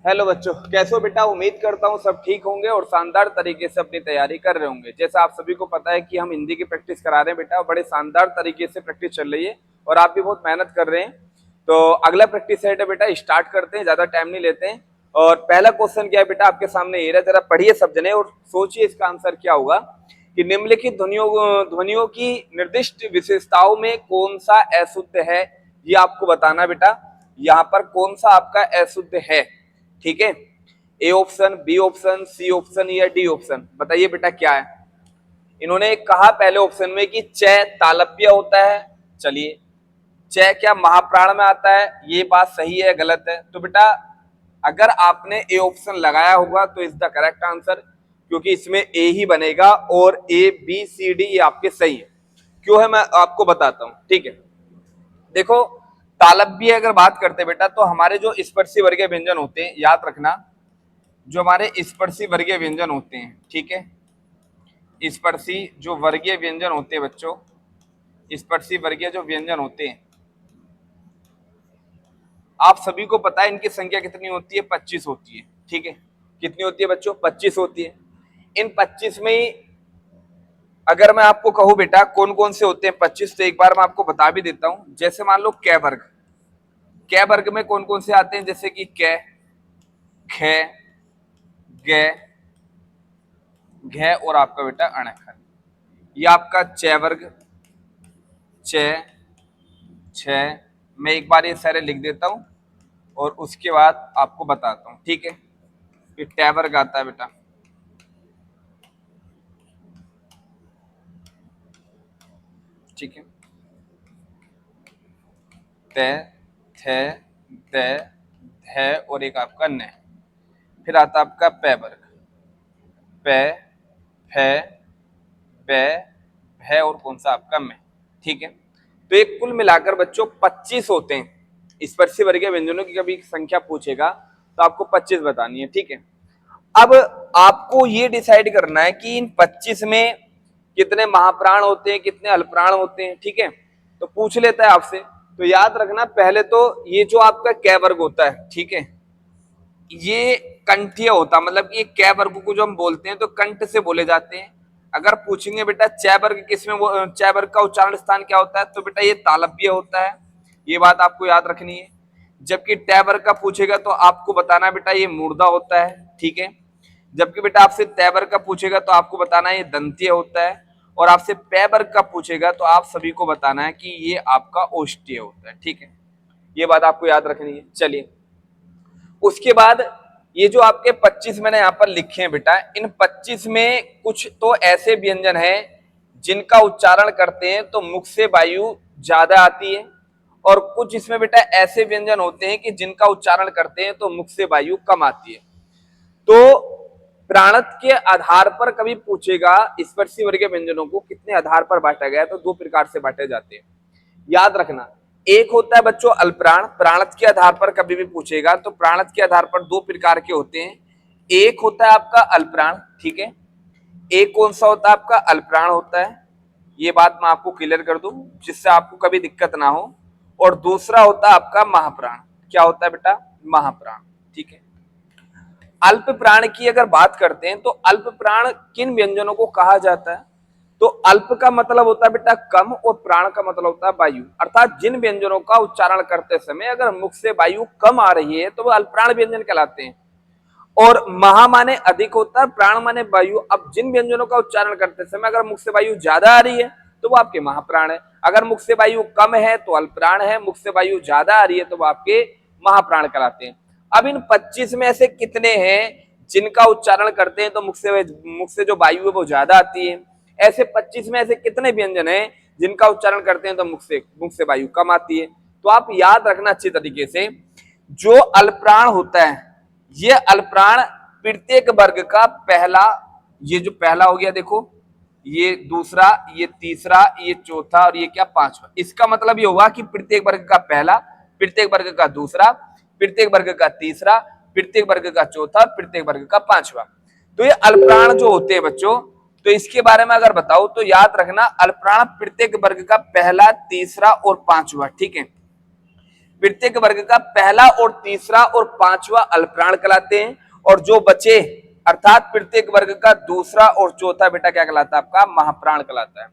Hello बच्चों, कैसे हो बेटा। उम्मीद करता हूँ सब ठीक होंगे और शानदार तरीके से अपनी तैयारी कर रहे होंगे। जैसा आप सभी को पता है कि हम हिंदी की प्रैक्टिस करा रहे हैं बेटा, और बड़े शानदार तरीके से प्रैक्टिस चल रही है और आप भी बहुत मेहनत कर रहे हैं। तो अगला प्रैक्टिस सेट है बेटा, स्टार्ट करते हैं, ज्यादा टाइम नहीं लेते हैं। और पहला क्वेश्चन क्या है बेटा, आपके सामने ये रहा, जरा पढ़िए सब जने और सोचिए इसका आंसर क्या होगा। कि निम्नलिखित ध्वनियों की निर्दिष्ट विशेषताओं में कौन सा अशुद्ध है, ये आपको बताना बेटा। यहाँ पर कौन सा आपका अशुद्ध है, ठीक है। A option, B option, C option या डी ऑप्शन, बताइए बेटा क्या है। इन्होंने कहा पहले ऑप्शन में कि च तालव्य होता है। चलिए, च क्या महाप्राण में आता है, ये बात सही है गलत है। तो बेटा अगर आपने ए ऑप्शन लगाया होगा तो इज द करेक्ट आंसर, क्योंकि इसमें ए ही बनेगा और ए बी सी डी ये आपके सही है। क्यों है मैं आपको बताता हूं, ठीक है। देखो, तालव्य अगर बात करते बेटा तो हमारे जो स्पर्शी वर्गीय व्यंजन होते हैं, याद रखना, जो हमारे स्पर्शी वर्गीय व्यंजन होते हैं, ठीक है, स्पर्शी जो वर्गीय व्यंजन होते हैं बच्चों, स्पर्शी वर्गीय जो व्यंजन होते हैं, आप सभी को पता है इनकी संख्या कितनी होती है, 25 होती है, ठीक है। कितनी होती है बच्चों, 25 होती है। इन 25 में ही अगर मैं आपको कहूं बेटा कौन कौन से होते हैं 25, तो एक बार मैं आपको बता भी देता हूं। जैसे मान लो कै वर्ग, कै वर्ग में कौन कौन से आते हैं, जैसे कि कै, ख, ग, घ और आपका बेटा अणखर। ये आपका च वर्ग, च, छ, मैं एक बार ये सारे लिख देता हूं और उसके बाद आपको बताता हूं, ठीक है। ये ट वर्ग आता है बेटा, ठीक है। त, थ, द, ध और एक आपका न। फिर आता आपका पै वर्ग, प, फ, ब, भ और कौन सा आपका मैं, ठीक है। तो एक कुल मिलाकर बच्चों 25 होते हैं। स्पर्शी वर्गीय व्यंजनों की कभी संख्या पूछेगा तो आपको 25 बतानी है, ठीक है। अब आपको ये डिसाइड करना है कि इन 25 में कितने महाप्राण होते हैं, कितने अल्पप्राण होते हैं, ठीक है। तो पूछ लेता है आपसे। तो याद रखना, पहले तो ये जो आपका कै वर्ग होता है, ठीक है, ये कंठीय होता, मतलब ये कै वर्ग को जो हम बोलते हैं तो कंठ से बोले जाते हैं। अगर पूछेंगे बेटा च वर्ग किसमें, च वर्ग का उच्चारण स्थान क्या होता है, तो बेटा ये तालव्य होता है, ये बात आपको याद रखनी है। जबकि ट वर्ग का पूछेगा तो आपको बताना बेटा ये मूर्धा होता है, ठीक है। जबकि बेटा आपसे त वर्ग का पूछेगा तो आपको बताना है ये दंतीय होता है, और आपसे पै वर्ग का पूछेगा तो आप सभी को बताना है कि ये आपका ओष्ठीय होता है, ठीक है। ये बात आपको याद रखनी है। चलिए, उसके बाद ये जो आपके 25 मैंने यहाँ पर लिखे हैं बेटा, इन 25 में कुछ तो ऐसे व्यंजन हैं जिनका उच्चारण करते हैं तो मुख से वायु ज्यादा आती है, और कुछ इसमें बेटा ऐसे व्यंजन होते हैं कि जिनका उच्चारण करते हैं तो मुख से वायु कम आती है। तो प्राणत के आधार पर कभी पूछेगा स्पर्शी वर्गीय व्यंजनों को कितने आधार पर बांटा गया है, तो दो प्रकार से बांटे जाते हैं, याद रखना। एक होता है बच्चों अल्पप्राण, प्राणत के आधार पर कभी भी पूछेगा तो प्राणत के आधार पर दो प्रकार के होते हैं। एक होता है आपका अल्पप्राण, ठीक है। एक कौन सा होता है आपका अल्पप्राण होता है, ये बात मैं आपको क्लियर कर दूं जिससे आपको कभी दिक्कत ना हो। और दूसरा होता है आपका महाप्राण, क्या होता है बेटा, महाप्राण, ठीक है। अल्प प्राण की अगर बात करते हैं तो अल्प प्राण किन व्यंजनों को कहा जाता है, तो अल्प का मतलब होता है बेटा कम और प्राण का मतलब होता है वायु, अर्थात जिन व्यंजनों का उच्चारण करते समय अगर मुख से वायु कम आ रही है तो वो अल्पप्राण व्यंजन कहलाते हैं। और महा माने अधिक होता है, प्राण माने वायु। अब जिन व्यंजनों का उच्चारण करते समय अगर मुख से वायु ज्यादा आ रही है तो वो आपके महाप्राण है, अगर मुख से वायु कम है तो अल्पप्राण है, मुख से वायु ज्यादा आ रही है तो वो आपके महाप्राण कहलाते हैं। अब इन 25 में ऐसे कितने हैं जिनका उच्चारण करते हैं तो मुख से जो वायु है वो ज्यादा आती है, ऐसे 25 में ऐसे कितने व्यंजन हैं जिनका उच्चारण करते हैं तो मुख से वायु कम आती है। तो आप याद रखना अच्छी तरीके से, जो अल्पप्राण होता है ये अल्पप्राण प्रत्येक वर्ग का पहला, ये जो पहला हो गया देखो, ये दूसरा, ये तीसरा, ये चौथा और ये क्या पांचवा, इसका मतलब ये हुआ कि प्रत्येक वर्ग का पहला, प्रत्येक वर्ग का दूसरा, प्रत्येक वर्ग का तीसरा, प्रत्येक वर्ग का चौथा, प्रत्येक वर्ग का पांचवा। तो ये अल्पप्राण जो होते हैं बच्चों, तो इसके बारे में अगर बताओ तो याद रखना अल्पप्राण प्रत्येक वर्ग का पहला, तीसरा और पांचवा, ठीक है। प्रत्येक वर्ग का पहला और तीसरा और पांचवा अल्पप्राण कहलाते हैं, और जो बचे अर्थात प्रत्येक वर्ग का दूसरा और चौथा बेटा क्या कहलाता है, आपका महाप्राण कहलाता है।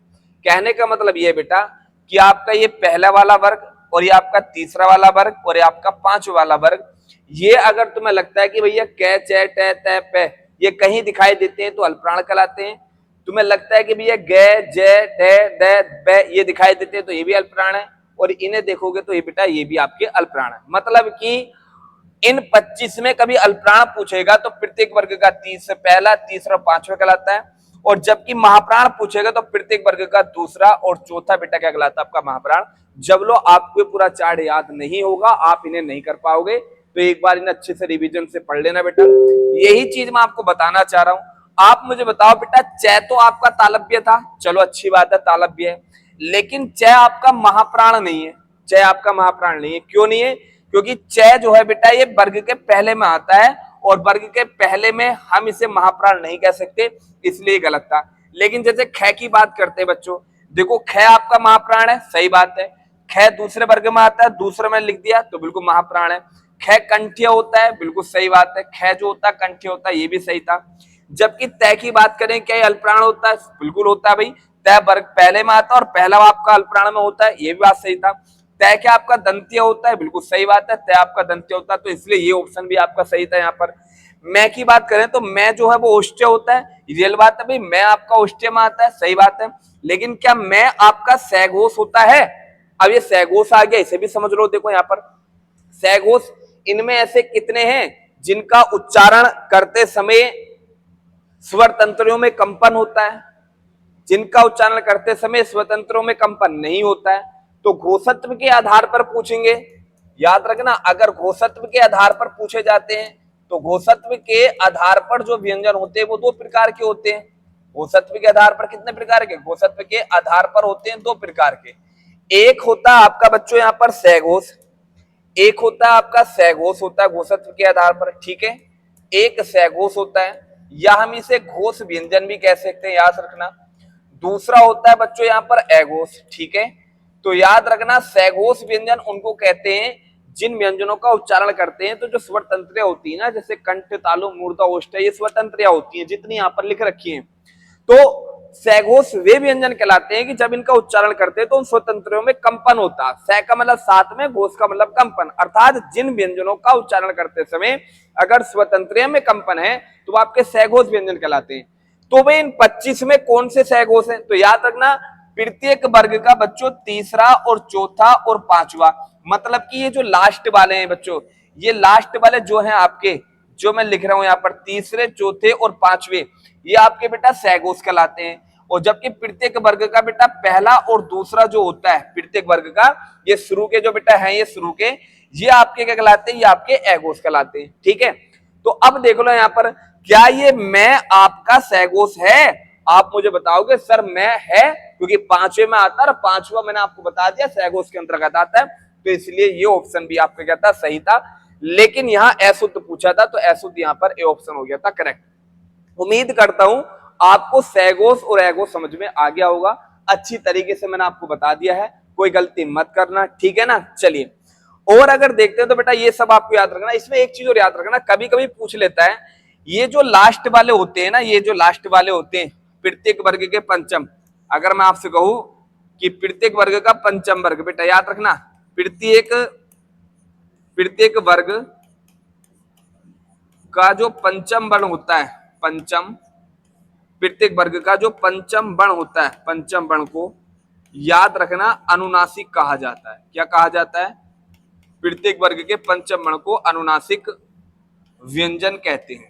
कहने का मतलब ये बेटा कि आपका ये पहला वाला वर्ग और ये आपका तीसरा वाला वर्ग और ये आपका पांचवा वाला वर्ग, ये अगर तुम्हें लगता है कि भैया कै चे टे तै पे ये कहीं दिखाई देते हैं तो अल्पप्राण कहलाते हैं, तुम्हें लगता है कि भैया गे जे डे दे बे ये दिखाई देते हैं तो ये भी अल्पप्राण है, और इन्हें देखोगे तो ये बेटा ये भी आपके अल्पप्राण है। मतलब कि इन 25 में कभी अल्पप्राण पूछेगा तो प्रत्येक वर्ग का पहला तीसरा पांचवा कहलाता है, और जबकि महाप्राण पूछेगा तो प्रत्येक वर्ग का दूसरा और चौथा बेटा क्या कहलाता है, आपका महाप्राण। जब लो आपको पूरा चार्ट याद नहीं होगा, आप इन्हें नहीं कर पाओगे, तो एक बार इन्हें अच्छे से रिवीजन से पढ़ लेना बेटा। यही चीज मैं आपको बताना चाह रहा हूं। आप मुझे बताओ बेटा, चय तो आपका तालव्य था, चलो अच्छी बात है तालव्य है, लेकिन चय आपका महाप्राण नहीं है। चय आपका महाप्राण नहीं है, क्यों नहीं है? क्योंकि चय जो है बेटा ये वर्ग के पहले में आता है, और वर्ग के पहले में हम इसे महाप्राण नहीं कह सकते, इसलिए गलत था। लेकिन जैसे ख की बात करते हैं बच्चों, देखो ख आपका महाप्राण है, सही बात है। ख दूसरे वर्ग में आता है, दूसरे में लिख दिया तो बिल्कुल महाप्राण है। ख कंठ्य होता है, बिल्कुल सही बात है। ख जो होता है कंठ्य होता है, ये भी सही था। जबकि तय की बात करें, क्या ये अल्पप्राण होता है? बिल्कुल होता है भाई। तय वर्ग पहले में आता है और पहला आपका अल्पप्राण में होता है, ये भी बात सही था। तय क्या आपका दंत्य होता है? बिल्कुल सही बात है, तय आपका दंत्य होता है, तो इसलिए ये ऑप्शन भी आपका सही था। यहाँ पर मैं की बात करें तो मैं जो है वो ओष्ठ्य होता है, रियल बात है भाई, मैं आपका ओष्ठ्य में आता है, सही बात है। लेकिन क्या मैं आपका सैघोष होता है? अब ये सैघोष आ गया, इसे भी समझ लो। देखो यहाँ पर सैघोष, इनमें ऐसे कितने हैं जिनका उच्चारण करते समय स्वर तंत्रों में कंपन होता है, जिनका उच्चारण करते समय स्वर तंत्रों में कंपन नहीं होता है? तो घोषत्व के आधार पर पूछेंगे, याद रखना। अगर घोषत्व के आधार पर पूछे जाते हैं तो घोषत्व के आधार पर जो व्यंजन होते हैं वो दो प्रकार के होते हैं। घोषत्व के आधार पर कितने प्रकार के? घोषत्व के आधार पर होते हैं दो प्रकार के। एक होता है आपका बच्चों यहाँ पर सैघोष, एक होता है आपका सैघोष होता है घोषत्व के आधार पर, ठीक है। एक सैघोष होता है, या हम इसे घोष व्यंजन भी कह सकते हैं, याद रखना। दूसरा होता है बच्चों यहाँ पर अघोष, ठीक है। तो याद रखना, सैघोष व्यंजन उनको कहते हैं जिन व्यंजनों का उच्चारण करते हैं तो जो स्वर तंत्रियां होती है ना, जैसे कंठ, तालु, मूर्धा, ओष्ठ, ये स्वर तंत्रियां होती हैं जितनी यहाँ पर लिख रखी हैं। तो सैघोष वे व्यंजन कहलाते हैं कि जब इनका उच्चारण करते हैं तो उन स्वतंत्रों में कंपन होता है। सै का मतलब साथ में, घोष का मतलब कंपन, अर्थात जिन व्यंजनों का उच्चारण करते समय अगर स्वतंत्र में कंपन है तो आपके सैघोष व्यंजन कहलाते हैं। तो वे इन 25 में कौन से सैघोष हैं? तो याद रखना, प्रत्येक वर्ग का बच्चों तीसरा और चौथा और पांचवा, मतलब कि ये जो लास्ट वाले हैं बच्चों, ये लास्ट वाले जो हैं आपके, जो मैं लिख रहा हूं यहाँ पर, तीसरे, चौथे और पांचवे, ये आपके बेटा सैघोष कहलाते हैं। और जबकि प्रत्येक वर्ग का बेटा पहला और दूसरा जो होता है प्रत्येक वर्ग का, ये शुरू के जो बेटा है, ये शुरू के, ये आपके क्या कहलाते हैं? ये आपके अघोष कहलाते हैं, ठीक है। तो अब देख लो यहाँ पर, क्या ये मैं आपका सैघोष है? आप मुझे बताओगे सर मैं है, क्योंकि पांचवे में आता है और पांचवा मैंने आपको बता दिया सैघोष के अंतर्गत आता है, तो इसलिए ये ऑप्शन भी आपका कहता सही था। लेकिन यहाँ अशुद्ध पूछा था तो अशुद्ध यहाँ पर ए ऑप्शन हो गया था करेक्ट। उम्मीद करता हूं आपको सैघोष और अघोष समझ में आ गया होगा, अच्छी तरीके से मैंने आपको बता दिया है, कोई गलती मत करना, ठीक है ना। चलिए और अगर देखते हैं तो बेटा ये सब आपको याद रखना। इसमें एक चीज और याद रखना, कभी कभी पूछ लेता है, ये जो लास्ट वाले होते हैं ना, ये जो लास्ट वाले होते हैं प्रत्येक वर्ग के पंचम, अगर मैं आपसे कहूं कि प्रत्येक वर्ग का पंचम वर्ग, बेटा याद रखना, प्रत्येक वर्ग का जो पंचम वर्ण होता है, पंचम, प्रत्येक वर्ग का जो पंचम वर्ण होता है, पंचम वर्ण को याद रखना अनुनासिक कहा जाता है। क्या कहा जाता है? प्रत्येक वर्ग के पंचम वर्ण को अनुनासिक व्यंजन कहते हैं।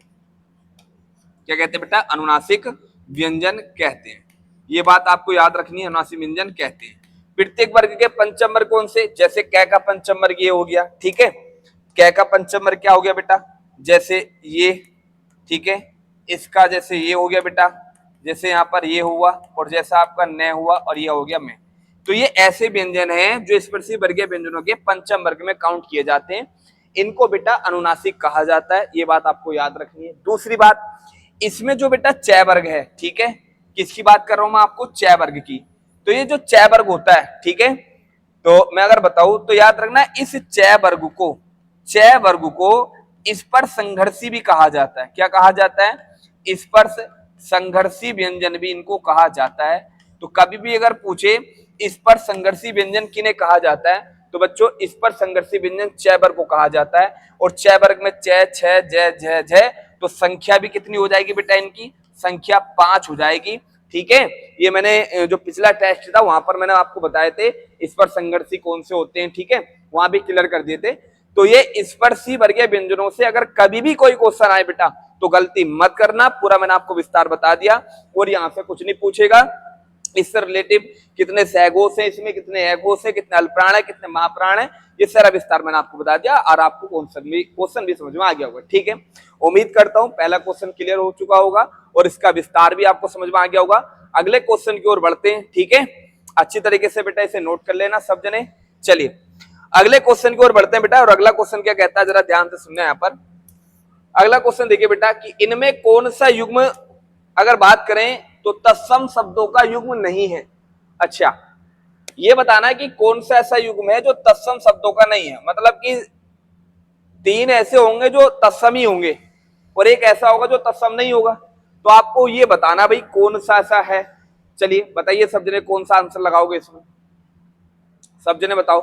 क्या कहते हैं बेटा? अनुनासिक व्यंजन कहते हैं। ये बात आपको याद रखनी है, अनुनासिक व्यंजन कहते हैं। प्रत्येक वर्ग के पंचम वर्ग कौन से? जैसे कै का पंचम वर्ग ये हो गया, ठीक है। कै का पंचम वर्ग क्या हो गया बेटा? जैसे ये, ठीक है। इसका जैसे ये हो गया बेटा, जैसे यहाँ पर ये हुआ, और जैसा आपका न हुआ, और ये हो गया मैं। तो ये ऐसे व्यंजन हैं जो स्पर्शी वर्गीय व्यंजनों के पंचम वर्ग में काउंट किए जाते हैं, इनको बेटा अनुनासिक कहा जाता है। ये बात आपको याद रखनी है। दूसरी बात, इसमें जो बेटा चय वर्ग है, ठीक है, किसकी बात कर रहा हूं मैं आपको? चय वर्ग की। तो ये जो चय वर्ग होता है, ठीक है, तो मैं अगर बताऊं तो याद रखना, इस चय वर्ग को स्पर्श संघर्षी भी कहा जाता है। क्या कहा जाता है? स्पर्श संघर्षी व्यंजन भी इनको कहा जाता है। तो कभी भी अगर पूछे स्पर्श संघर्षी व्यंजन किन्हें कहा जाता है, तो बच्चों स्पर्श संघर्षी व्यंजन चय वर्ग को कहा जाता है। और चय वर्ग में चय, छ, जय, झ, झ, तो संख्या भी कितनी हो जाएगी बेटा? इनकी संख्या 5 हो जाएगी। ठीक है, ये मैंने जो पिछला टेस्ट था वहां पर मैंने आपको बताए थे स्पर्श संघर्षी कौन से होते हैं। ठीक है, वहां भी क्लियर कर दिए थे। तो ये स्पर्शी वर्गीय व्यंजनों से अगर कभी भी कोई क्वेश्चन आए बेटा तो गलती मत करना, पूरा मैंने आपको विस्तार बता दिया। और यहाँ से कुछ नहीं पूछेगा, इससे रिलेटिव कितने सहघोष है, इसमें कितने अघोष है, कितने अल्पप्राण है, कितने महाप्राण है, ये सारा विस्तार मैंने आपको बता दिया और आपको क्वेश्चन भी समझ में आ गया होगा। ठीक है, उम्मीद करता हूं पहला क्वेश्चन क्लियर हो चुका होगा और इसका विस्तार भी आपको समझ में आ गया होगा। अगले क्वेश्चन की ओर बढ़ते हैं। ठीक है, अच्छी तरीके से बेटा इसे नोट कर लेना सब जने। चलिए अगले क्वेश्चन की ओर बढ़ते हैं बेटा। और अगला क्वेश्चन क्या कहता है, जरा ध्यान से सुनना। यहाँ पर अगला क्वेश्चन देखिए बेटा कि इनमें कौन सा युग्म अगर बात करें तो तत्सम शब्दों का युग्म नहीं है। अच्छा, ये बताना है कि कौन सा ऐसा युग्म है जो तत्सम शब्दों का नहीं है। मतलब कि 3 ऐसे होंगे जो तत्सम ही होंगे और एक ऐसा होगा जो तत्सम नहीं होगा। तो आपको ये बताना भाई कौन सा ऐसा है। चलिए बताइए सब जने, कौन सा आंसर लगाओगे इसमें? सब जने बताओ।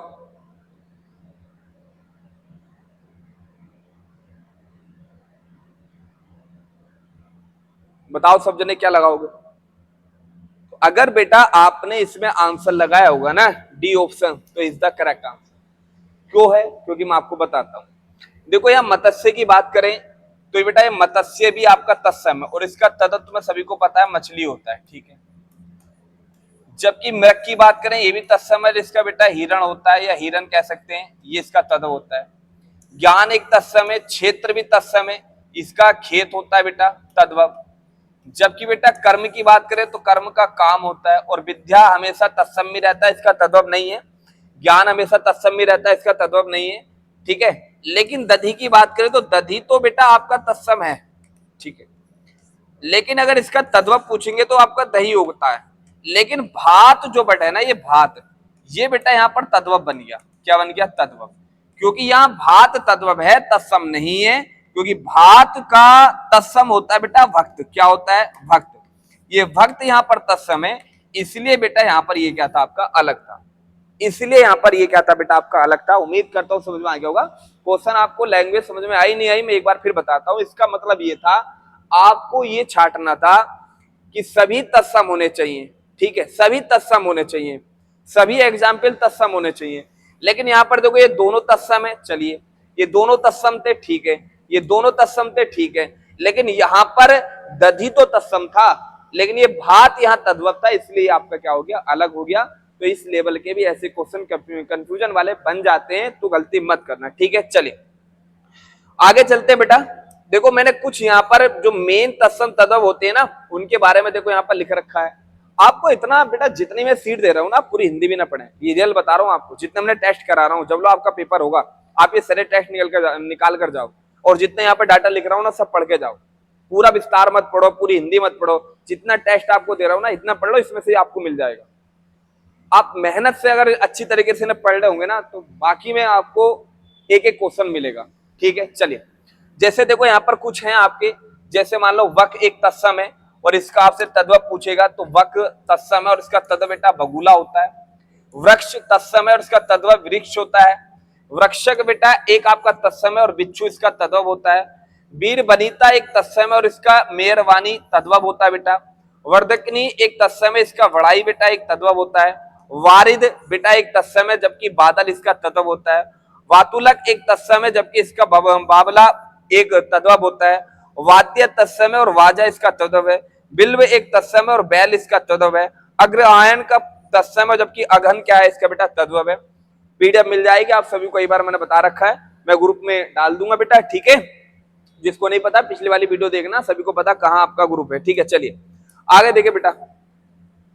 बताओ सब जने क्या लगाओगे? तो अगर बेटा आपने इसमें आंसर लगाया होगा ना डी ऑप्शन, तो इज द करेक्ट आंसर। क्यों है? क्योंकि मैं आपको बताता हूं। देखो यहाँ मत्स्य की बात करें तो बेटा ये मत्स्य भी आपका तत्सम है और इसका तत्व में सभी को पता है मछली होता है। ठीक है, जबकि मृग की बात करें ये भी तत्सम है, जिसका बेटा हिरण होता है या हिरण कह सकते हैं, ये इसका तत्व होता है। ज्ञान एक तत्सम है, क्षेत्र भी तत्सम है, इसका खेत होता है बेटा तद्भव। जबकि बेटा कर्म की बात करें तो कर्म का काम होता है और विद्या हमेशा तत्सम में रहता है, इसका तद्भव नहीं है। ज्ञान हमेशा तत्सम में रहता है, इसका तद्भव नहीं है। ठीक है, लेकिन दधि की बात करें तो दधि तो बेटा आपका तत्सम है। ठीक है, लेकिन अगर इसका तद्भव पूछेंगे तो आपका दही होता है। लेकिन भात जो बेटा है ना, ये भात, ये बेटा यहाँ पर तद्भव बन गया। क्या बन गया? तद्भव। क्योंकि यहाँ भात तद्भव है, तत्सम नहीं है। क्योंकि भात का तत्सम होता है बेटा भक्त। क्या होता है? भक्त। ये भक्त यहाँ पर तत्सम है, इसलिए बेटा यहाँ पर ये क्या था? आपका अलग था। इसलिए यहाँ पर ये क्या था बेटा? आपका अलग था। उम्मीद करता हूँ समझ में आ गया होगा। क्वेश्चन आपको लैंग्वेज समझ में आई नहीं आई, मैं एक बार फिर बताता हूँ। इसका मतलब ये था, आपको ये छांटना था कि सभी तत्सम होने चाहिए। ठीक है, सभी तत्सम होने चाहिए, सभी एग्जाम्पल तत्सम होने चाहिए। लेकिन यहाँ पर देखो ये दोनों तत्सम है। चलिए ये दोनों तत्सम थे, ठीक है, ये दोनों तत्सम थे, ठीक है। लेकिन यहाँ पर दधि तो तत्सम था, लेकिन ये भात यहाँ तद्भव था, इसलिए आपका क्या हो गया? अलग हो गया। तो इस लेवल के भी ऐसे क्वेश्चन कंफ्यूजन वाले बन जाते हैं, तो गलती मत करना। ठीक है, चलिए आगे चलते हैं बेटा। देखो मैंने कुछ यहाँ पर जो मेन तत्सम तद्भव होते हैं ना, उनके बारे में देखो यहाँ पर लिख रखा है। आपको इतना बेटा जितनी मैं सीट दे रहा हूँ ना, पूरी हिंदी भी ना पढ़े, ये रियल बता रहा हूँ आपको। जितने मैंने टेस्ट करा रहा हूँ, जब लो आपका पेपर होगा आप ये सारे टेस्ट निकाल कर जाओ, और जितने यहाँ पे डाटा लिख रहा हूँ ना सब पढ़ के जाओ। पूरा विस्तार मत पढ़ो, पूरी हिंदी मत पढ़ो, जितना टेस्ट आपको दे रहा हूँ ना इतना पढ़ लो, इसमें से आपको मिल जाएगा। आप मेहनत से अगर अच्छी तरीके से पढ़ रहे होंगे ना, तो बाकी में आपको एक एक क्वेश्चन मिलेगा। ठीक है, चलिए जैसे देखो यहाँ पर कुछ है आपके, जैसे मान लो वक एक तत्सम है और इसका आपसे तद्भव पूछेगा, तो वक तत्सम है और इसका तद्भव बेटा बगुला होता है। वृक्ष तत्सम है और इसका तद्भव वृक्ष होता है। वृक्षक बेटा एक आपका तत्सम है और बिच्छू इसका तद्भव होता है। वीर वनिता एक तत्सम है और इसका मेहरवानी तद्भव होता है बेटा। वर्धकनी एक तत्सम है, इसका वड़ाई बेटा एक तद्भव होता है। वारिद बेटा एक तत्सम है, जबकि बादल इसका तद्भव होता है। वातुलक एक तत्सम है, जबकि इसका बावला एक तद्भव होता है। वाद्य तत्सम है और वाजा इसका तद्भव है। बिल्व एक तत्सम है और बैल इसका तद्भव है। अग्रहायन का तत्सम है, जबकि अघन क्या है? इसका बेटा तद्भव है। पीडीएफ मिल जाएगी आप सभी को, एक बार मैंने बता रखा है, मैं ग्रुप में डाल दूंगा बेटा। ठीक है, जिसको नहीं पता पिछली वाली वीडियो देखना, सभी को पता कहाँ आपका ग्रुप है। ठीक है, चलिए आगे देखे बेटा।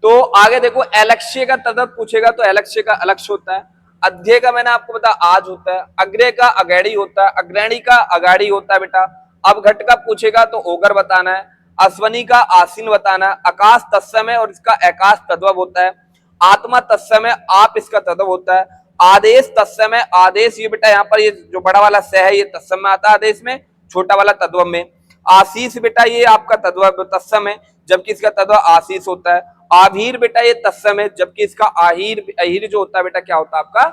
तो आगे देखो एलक्ष्य का तद्भव पूछेगा तो एलक्ष्य का अलक्ष्य होता है। अध्यय का मैंने आपको पता आज होता है। अग्रय का अगैड़ी होता है। अग्रणी का अगाड़ी होता है बेटा। अब घट का पूछेगा तो ओगर बताना है। अश्वनी का आसीन बताना है। आकाश तत्सम है और इसका आकाश तद्भव होता है। आत्मा तत्सम है, आप इसका तद्भव होता है। आदेश तत्समय, आदेश ये बेटा यहाँ पर ये जो बड़ा वाला स है ये तत्समय आता है आदेश में, छोटा वाला तद्भव में। आशीष बेटा ये आपका तद्भव तत्समय, जबकि इसका तद्भव आशीष होता है। आभीर बेटा ये तत्समय, जबकि इसका आहीर अहीर जो होता है बेटा क्या होता है आपका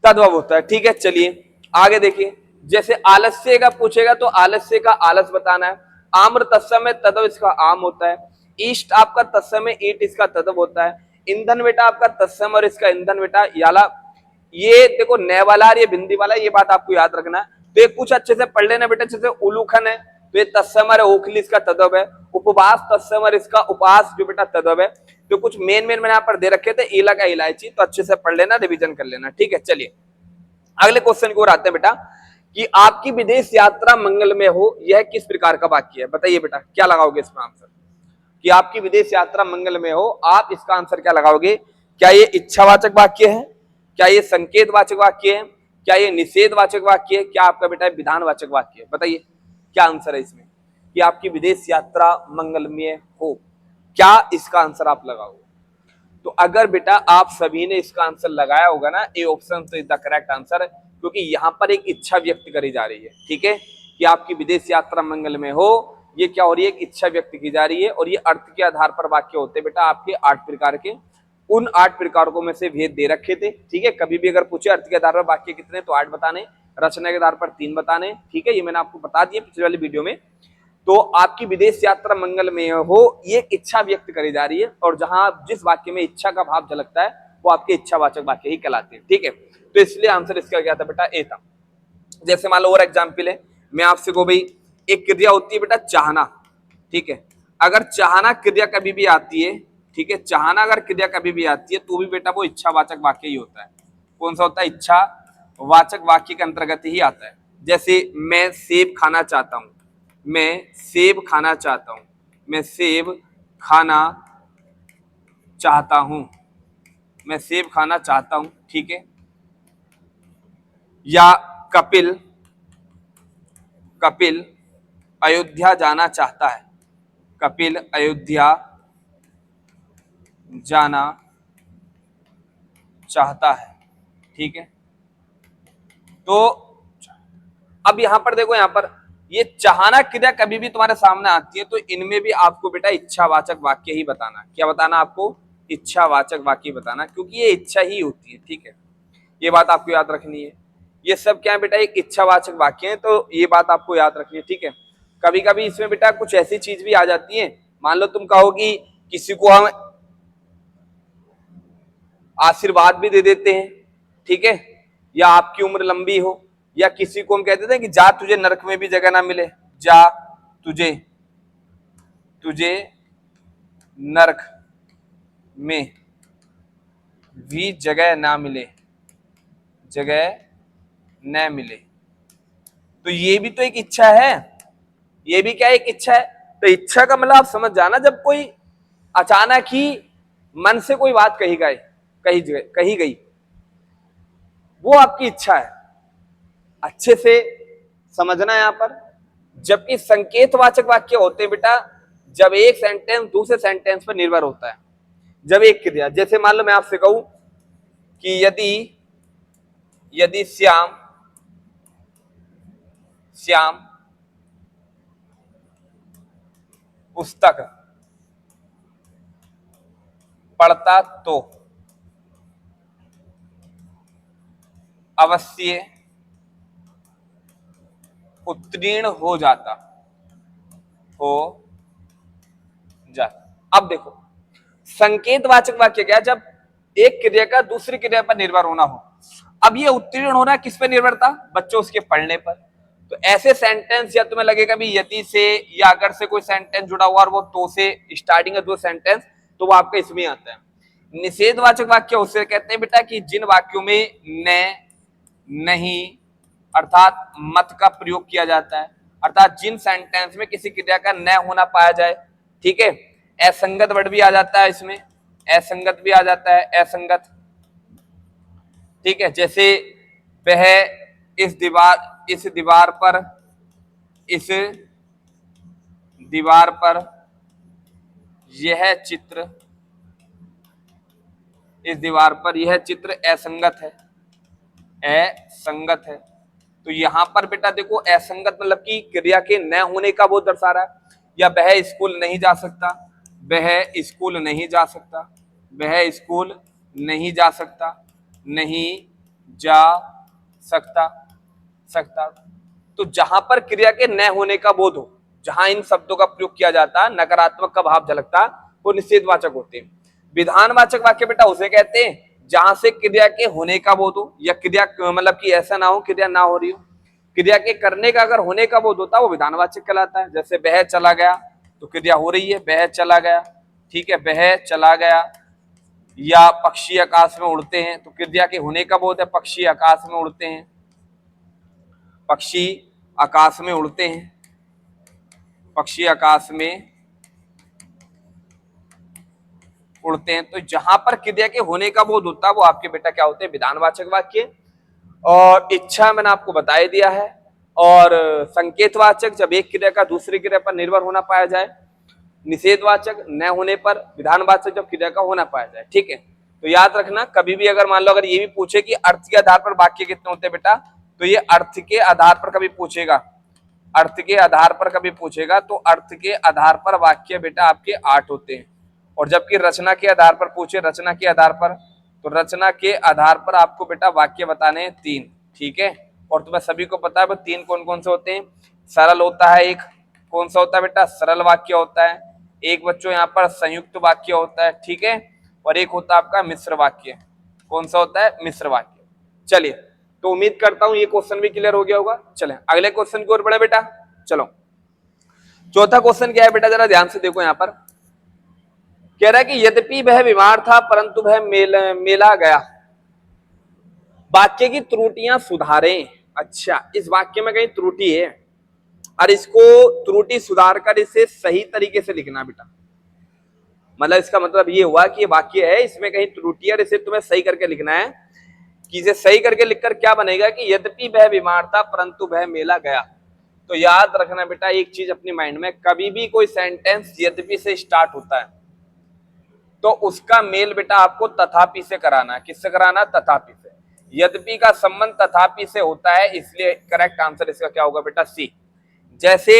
तद्भव होता है। ठीक है, चलिए आगे देखिए। जैसे आलस्य का पूछेगा तो आलस्य का आलस बताना है। आम्र तत्समय, तद्भव इसका आम होता है। ईस्ट आपका तत्समय, ईट इसका तद्भव होता है। ईंधन बेटा आपका तत्समय और इसका ईंधन बेटा याला। ये देखो न वाला और ये बिंदी वाला, ये बात आपको याद रखना है। तो एक कुछ अच्छे से पढ़ लेना बेटा। जैसे उलूखन है तो ये तत्समय ओखली इसका तद्भव है। उपवास तत्समय इसका उपास जो बेटा तद्भव है। तो कुछ मेन मैंने यहाँ पर दे रखे थे, इला का इलायची, तो अच्छे से पढ़ लेना, रिवीजन कर लेना। ठीक है, चलिए अगले क्वेश्चन की ओर आते हैं बेटा कि आपकी विदेश यात्रा मंगलमय हो, यह किस प्रकार का वाक्य है? बताइए बेटा क्या लगाओगे इसमें आंसर? कि आपकी विदेश यात्रा मंगलमय हो, आप इसका आंसर क्या लगाओगे? क्या ये इच्छावाचक वाक्य है? क्या ये संकेतवाचक वाक्य है? क्या ये निषेधवाचक वाक्य है? क्या आपका बेटा विधानवाचक वाक्य है? बताइए क्या आंसर है इसमें कि आपकी विदेश यात्रा मंगलमय हो, क्या इसका आंसर आप लगाओगे? तो अगर बेटा आप सभी ने इसका आंसर लगाया होगा ना, ए ऑप्शन तो इज द करेक्ट आंसर, क्योंकि यहाँ पर एक इच्छा व्यक्त करी जा रही है। ठीक है, कि आपकी विदेश यात्रा मंगलमय हो, ये क्या हो रही है? एक इच्छा व्यक्त की जा रही है। और ये अर्थ के आधार पर वाक्य होते हैं बेटा आपके 8 प्रकार के। उन 8 प्रकारों में से भेद दे रखे थे। ठीक है, कभी भी अगर पूछे अर्थ के आधार पर वाक्य कितने, तो 8 बताने, रचना के आधार पर 3 बताने। ठीक है, ये मैंने आपको बता दिया पिछले वाली वीडियो में। तो आपकी विदेश यात्रा मंगलमय हो, ये इच्छा व्यक्त करी जा रही है। और जहां जिस वाक्य में इच्छा का भाव झलकता है वो आपके इच्छावाचक वाक्य ही कहलाते हैं। ठीक है, तो इसलिए आंसर इसका क्या था बेटा? ए था। जैसे मान लो और एग्जाम्पल है, मैं आपसे को भाई एक क्रिया होती है बेटा चाहना। ठीक है, अगर चाहना क्रिया कभी भी आती है, ठीक है, चाहना अगर क्रिया कभी भी आती है तो भी बेटा वो इच्छावाचक वाक्य ही होता है। कौन सा होता है? इच्छावाचक वाक्य के अंतर्गत ही आता है। जैसे मैं सेब खाना चाहता हूं, मैं सेब खाना चाहता हूं, मैं सेब खाना चाहता हूं, मैं सेब खाना चाहता हूं। ठीक है, या कपिल कपिल अयोध्या जाना चाहता है, कपिल अयोध्या जाना चाहता है। ठीक है, तो अब यहां पर देखो, यहां पर ये चाहना क्रिया कभी भी तुम्हारे सामने आती है तो इनमें भी आपको बेटा इच्छावाचक वाक्य ही बताना। क्या बताना आपको? इच्छावाचक वाक्य बताना, क्योंकि ये इच्छा ही होती है। ठीक है, ये बात आपको याद रखनी है। ये सब क्या है बेटा? एक इच्छावाचक वाक्य है, तो ये बात आपको याद रखनी है। ठीक है, कभी कभी इसमें बेटा कुछ ऐसी चीज भी आ जाती है, मान लो तुम कहो कि किसी को हम आशीर्वाद भी दे देते हैं। ठीक है, या आपकी उम्र लंबी हो, या किसी को हम कह देते हैं कि जा तुझे नरक में भी जगह ना मिले, जा तुझे तुझे नरक में भी जगह ना मिले, जगह न मिले। तो ये भी तो एक इच्छा है, ये भी क्या एक इच्छा है। तो इच्छा का मतलब आप समझ जाना, जब कोई अचानक ही मन से कोई बात कही गई वो आपकी इच्छा है। अच्छे से समझना यहां पर। जबकि संकेतवाचक वाक्य होते हैं बेटा जब एक सेंटेंस दूसरे सेंटेंस पर निर्भर होता है। जब एक क्रिया, जैसे मान लो मैं आपसे कहूं कि यदि श्याम पुस्तक पढ़ता तो अवश्य उत्तीर्ण हो जाता। अब देखो संकेतवाचक वाक्य क्या? जब एक क्रिया का दूसरी क्रिया पर निर्भर होना हो। अब ये उत्तीर्ण होना किस पे निर्भर था? बच्चों उसके पढ़ने पर। तो ऐसे सेंटेंस, या तुम्हें लगेगा भी यदि से या अगर से कोई सेंटेंस जुड़ा हुआ और वो तो से स्टार्टिंग है दो सेंटेंस, तो वो आपका इसमें आता है। निषेधवाचक वाक्य उसे कहते हैं बेटा कि जिन वाक्यों में न, नहीं अर्थात मत का प्रयोग किया जाता है, अर्थात जिन सेंटेंस में किसी क्रिया का न होना पाया जाए। ठीक है, असंगत वर्ड भी आ जाता है इसमें, असंगत भी आ जाता है, असंगत। ठीक है, जैसे वह इस दीवार पर यह चित्र, इस दीवार पर यह चित्र असंगत है। असंगत है। तो यहां पर बेटा देखो असंगत मतलब कि क्रिया के न होने का बोध दर्शा रहा है, या वह स्कूल नहीं जा सकता, वह स्कूल नहीं जा सकता, वह स्कूल नहीं जा सकता, नहीं जा सकता, सकता। तो जहां पर क्रिया के न होने का बोध हो, जहां इन शब्दों का प्रयोग किया जाता है, नकारात्मक का भाव झलकता, वो निषेधवाचक होते हैं। विधानवाचक वाक्य बेटा उसे कहते हैं जहां से क्रिया के होने का बोध हो, या क्रिया मतलब कि ऐसा ना हो क्रिया ना हो रही हो, क्रिया के करने का अगर होने का बोध होता है वो विधानवाचक कहलाता है। जैसे वह चला गया तो क्रिया हो रही है, वह चला गया, ठीक है, वह चला गया। या पक्षी आकाश में उड़ते हैं तो क्रिया के होने का बोध है, पक्षी आकाश में उड़ते हैं, पक्षी आकाश में उड़ते हैं, पक्षी आकाश में उड़ते हैं। तो जहां पर क्रिया के होने का बोध होता है वो आपके बेटा क्या होते हैं, विधानवाचक वाक्य। और इच्छा मैंने आपको बता ही दिया है। और संकेतवाचक जब एक क्रिया का दूसरी क्रिया पर निर्भर होना पाया जाए, निषेधवाचक न होने पर, विधानवाचक जब क्रिया का होना पाया जाए। ठीक है, तो याद रखना कभी भी अगर मान लो अगर ये भी पूछे कि अर्थ के आधार पर वाक्य कितने होते हैं बेटा, तो ये अर्थ के आधार पर कभी पूछेगा, अर्थ के आधार पर कभी पूछेगा तो अर्थ के आधार पर वाक्य बेटा आपके 8 होते हैं। और जबकि रचना के आधार पर पूछे, रचना के आधार पर, तो रचना के आधार पर आपको बेटा वाक्य बताने हैं 3। ठीक है, और तुम्हें सभी को पता है वो 3 कौन कौन से होते हैं। सरल होता है एक, कौन सा होता है बेटा, सरल वाक्य होता है। एक बच्चों यहाँ पर संयुक्त वाक्य होता है, ठीक है, और एक होता है आपका मिश्र वाक्य। कौन सा होता है, मिश्र वाक्य। चलिए, तो उम्मीद करता हूं ये क्वेश्चन भी क्लियर हो गया होगा। चलें अगले क्वेश्चन की ओर बढ़े बेटा। चलो, चौथा क्वेश्चन क्या है बेटा, जरा ध्यान से देखो। यहां पर कह रहा है कि यद्यपि वह बीमार था परंतु वह मेला गया, वाक्य की त्रुटियां सुधारें। अच्छा, इस वाक्य में कहीं त्रुटि है और इसको त्रुटि सुधार कर इसे सही तरीके से लिखना बेटा। मतलब इसका मतलब ये हुआ कि ये वाक्य है, इसमें कहीं त्रुटि है और इसे तुम्हें सही करके लिखना है। कि इसे सही करके लिखकर क्या बनेगा कि यद्यपि वह बीमार था परंतु वह मेला गया। तो याद रखना बेटा एक चीज अपनी माइंड में, कभी भी कोई सेंटेंस यद्यपि से स्टार्ट होता है तो उसका मेल बेटा आपको तथापि से कराना है। किससे कराना, तथापि से। यद्यपि का संबंध तथापि से होता है, इसलिए करेक्ट आंसर इसका क्या होगा बेटा, सी। जैसे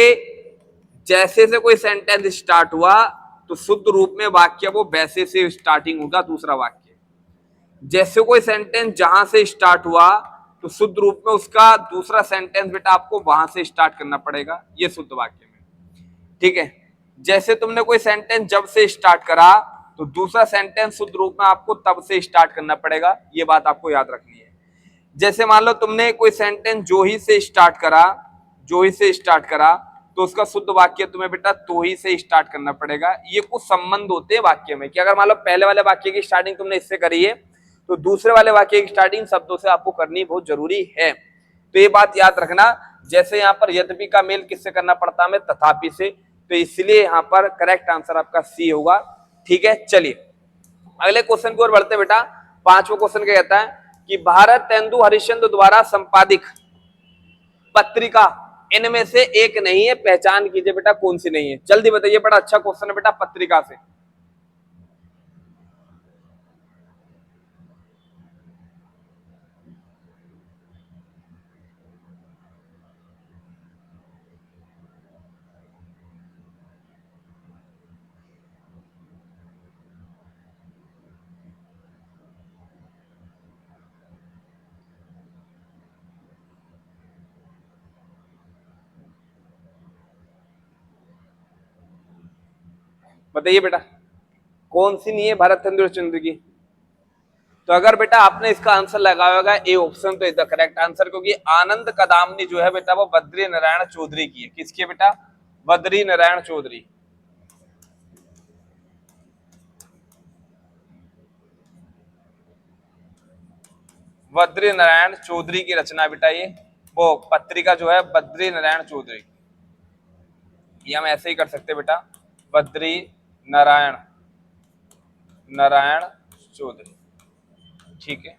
जैसे से कोई सेंटेंस स्टार्ट हुआ तो शुद्ध रूप में वाक्य वो वैसे से स्टार्टिंग होगा दूसरा वाक्य। जैसे कोई सेंटेंस जहां से स्टार्ट हुआ तो शुद्ध रूप में उसका दूसरा सेंटेंस बेटा आपको वहां से स्टार्ट करना पड़ेगा, ये शुद्ध वाक्य में। ठीक है, जैसे तुमने कोई सेंटेंस जब से स्टार्ट करा तो दूसरा सेंटेंस शुद्ध रूप में आपको तब से स्टार्ट करना पड़ेगा, ये बात आपको याद रखनी है। जैसे मान लो तुमने कोई सेंटेंस जो ही से स्टार्ट करा, जो ही से स्टार्ट करा, तो उसका शुद्ध वाक्य तुम्हें बेटा तो ही से स्टार्ट करना पड़ेगा। ये कुछ संबंध होते हैं वाक्य में कि अगर मान लो पहले वाले वाक्य की स्टार्टिंग तुमने इससे करी है तो दूसरे वाले वाक्य की स्टार्टिंग शब्दों से आपको करनी बहुत जरूरी है। तो ये बात याद रखना। जैसे यहाँ पर यद्यपि का मेल किससे करना पड़ता है, तथापि से, तो इसलिए यहाँ पर करेक्ट आंसर आपका सी होगा। ठीक है, चलिए अगले क्वेश्चन की ओर बढ़ते बेटा। 5वां क्वेश्चन क्या कहता है कि भारत तेंदु हरिश्चंद्र द्वारा संपादित पत्रिका इनमें से एक नहीं है, पहचान कीजिए बेटा कौन सी नहीं है। जल्दी बताइए, बड़ा अच्छा क्वेश्चन है बेटा। पत्रिका से बताइए बेटा कौन सी नहीं है भारत तेंदु हरिश्चंद्र की। तो अगर बेटा आपने इसका आंसर लगाया होगा ए ऑप्शन, तो इज द करेक्ट आंसर, क्योंकि आनंद कदामनी जो है बेटा वो बद्री नारायण चौधरी की है। किसकी है बेटा, बद्री नारायण चौधरी। बद्री नारायण चौधरी की रचना बेटा ये, वो पत्रिका जो है बद्री नारायण चौधरी। ये हम ऐसे ही कर सकते बेटा, बद्री नारायण नारायण चौधरी। ठीक है,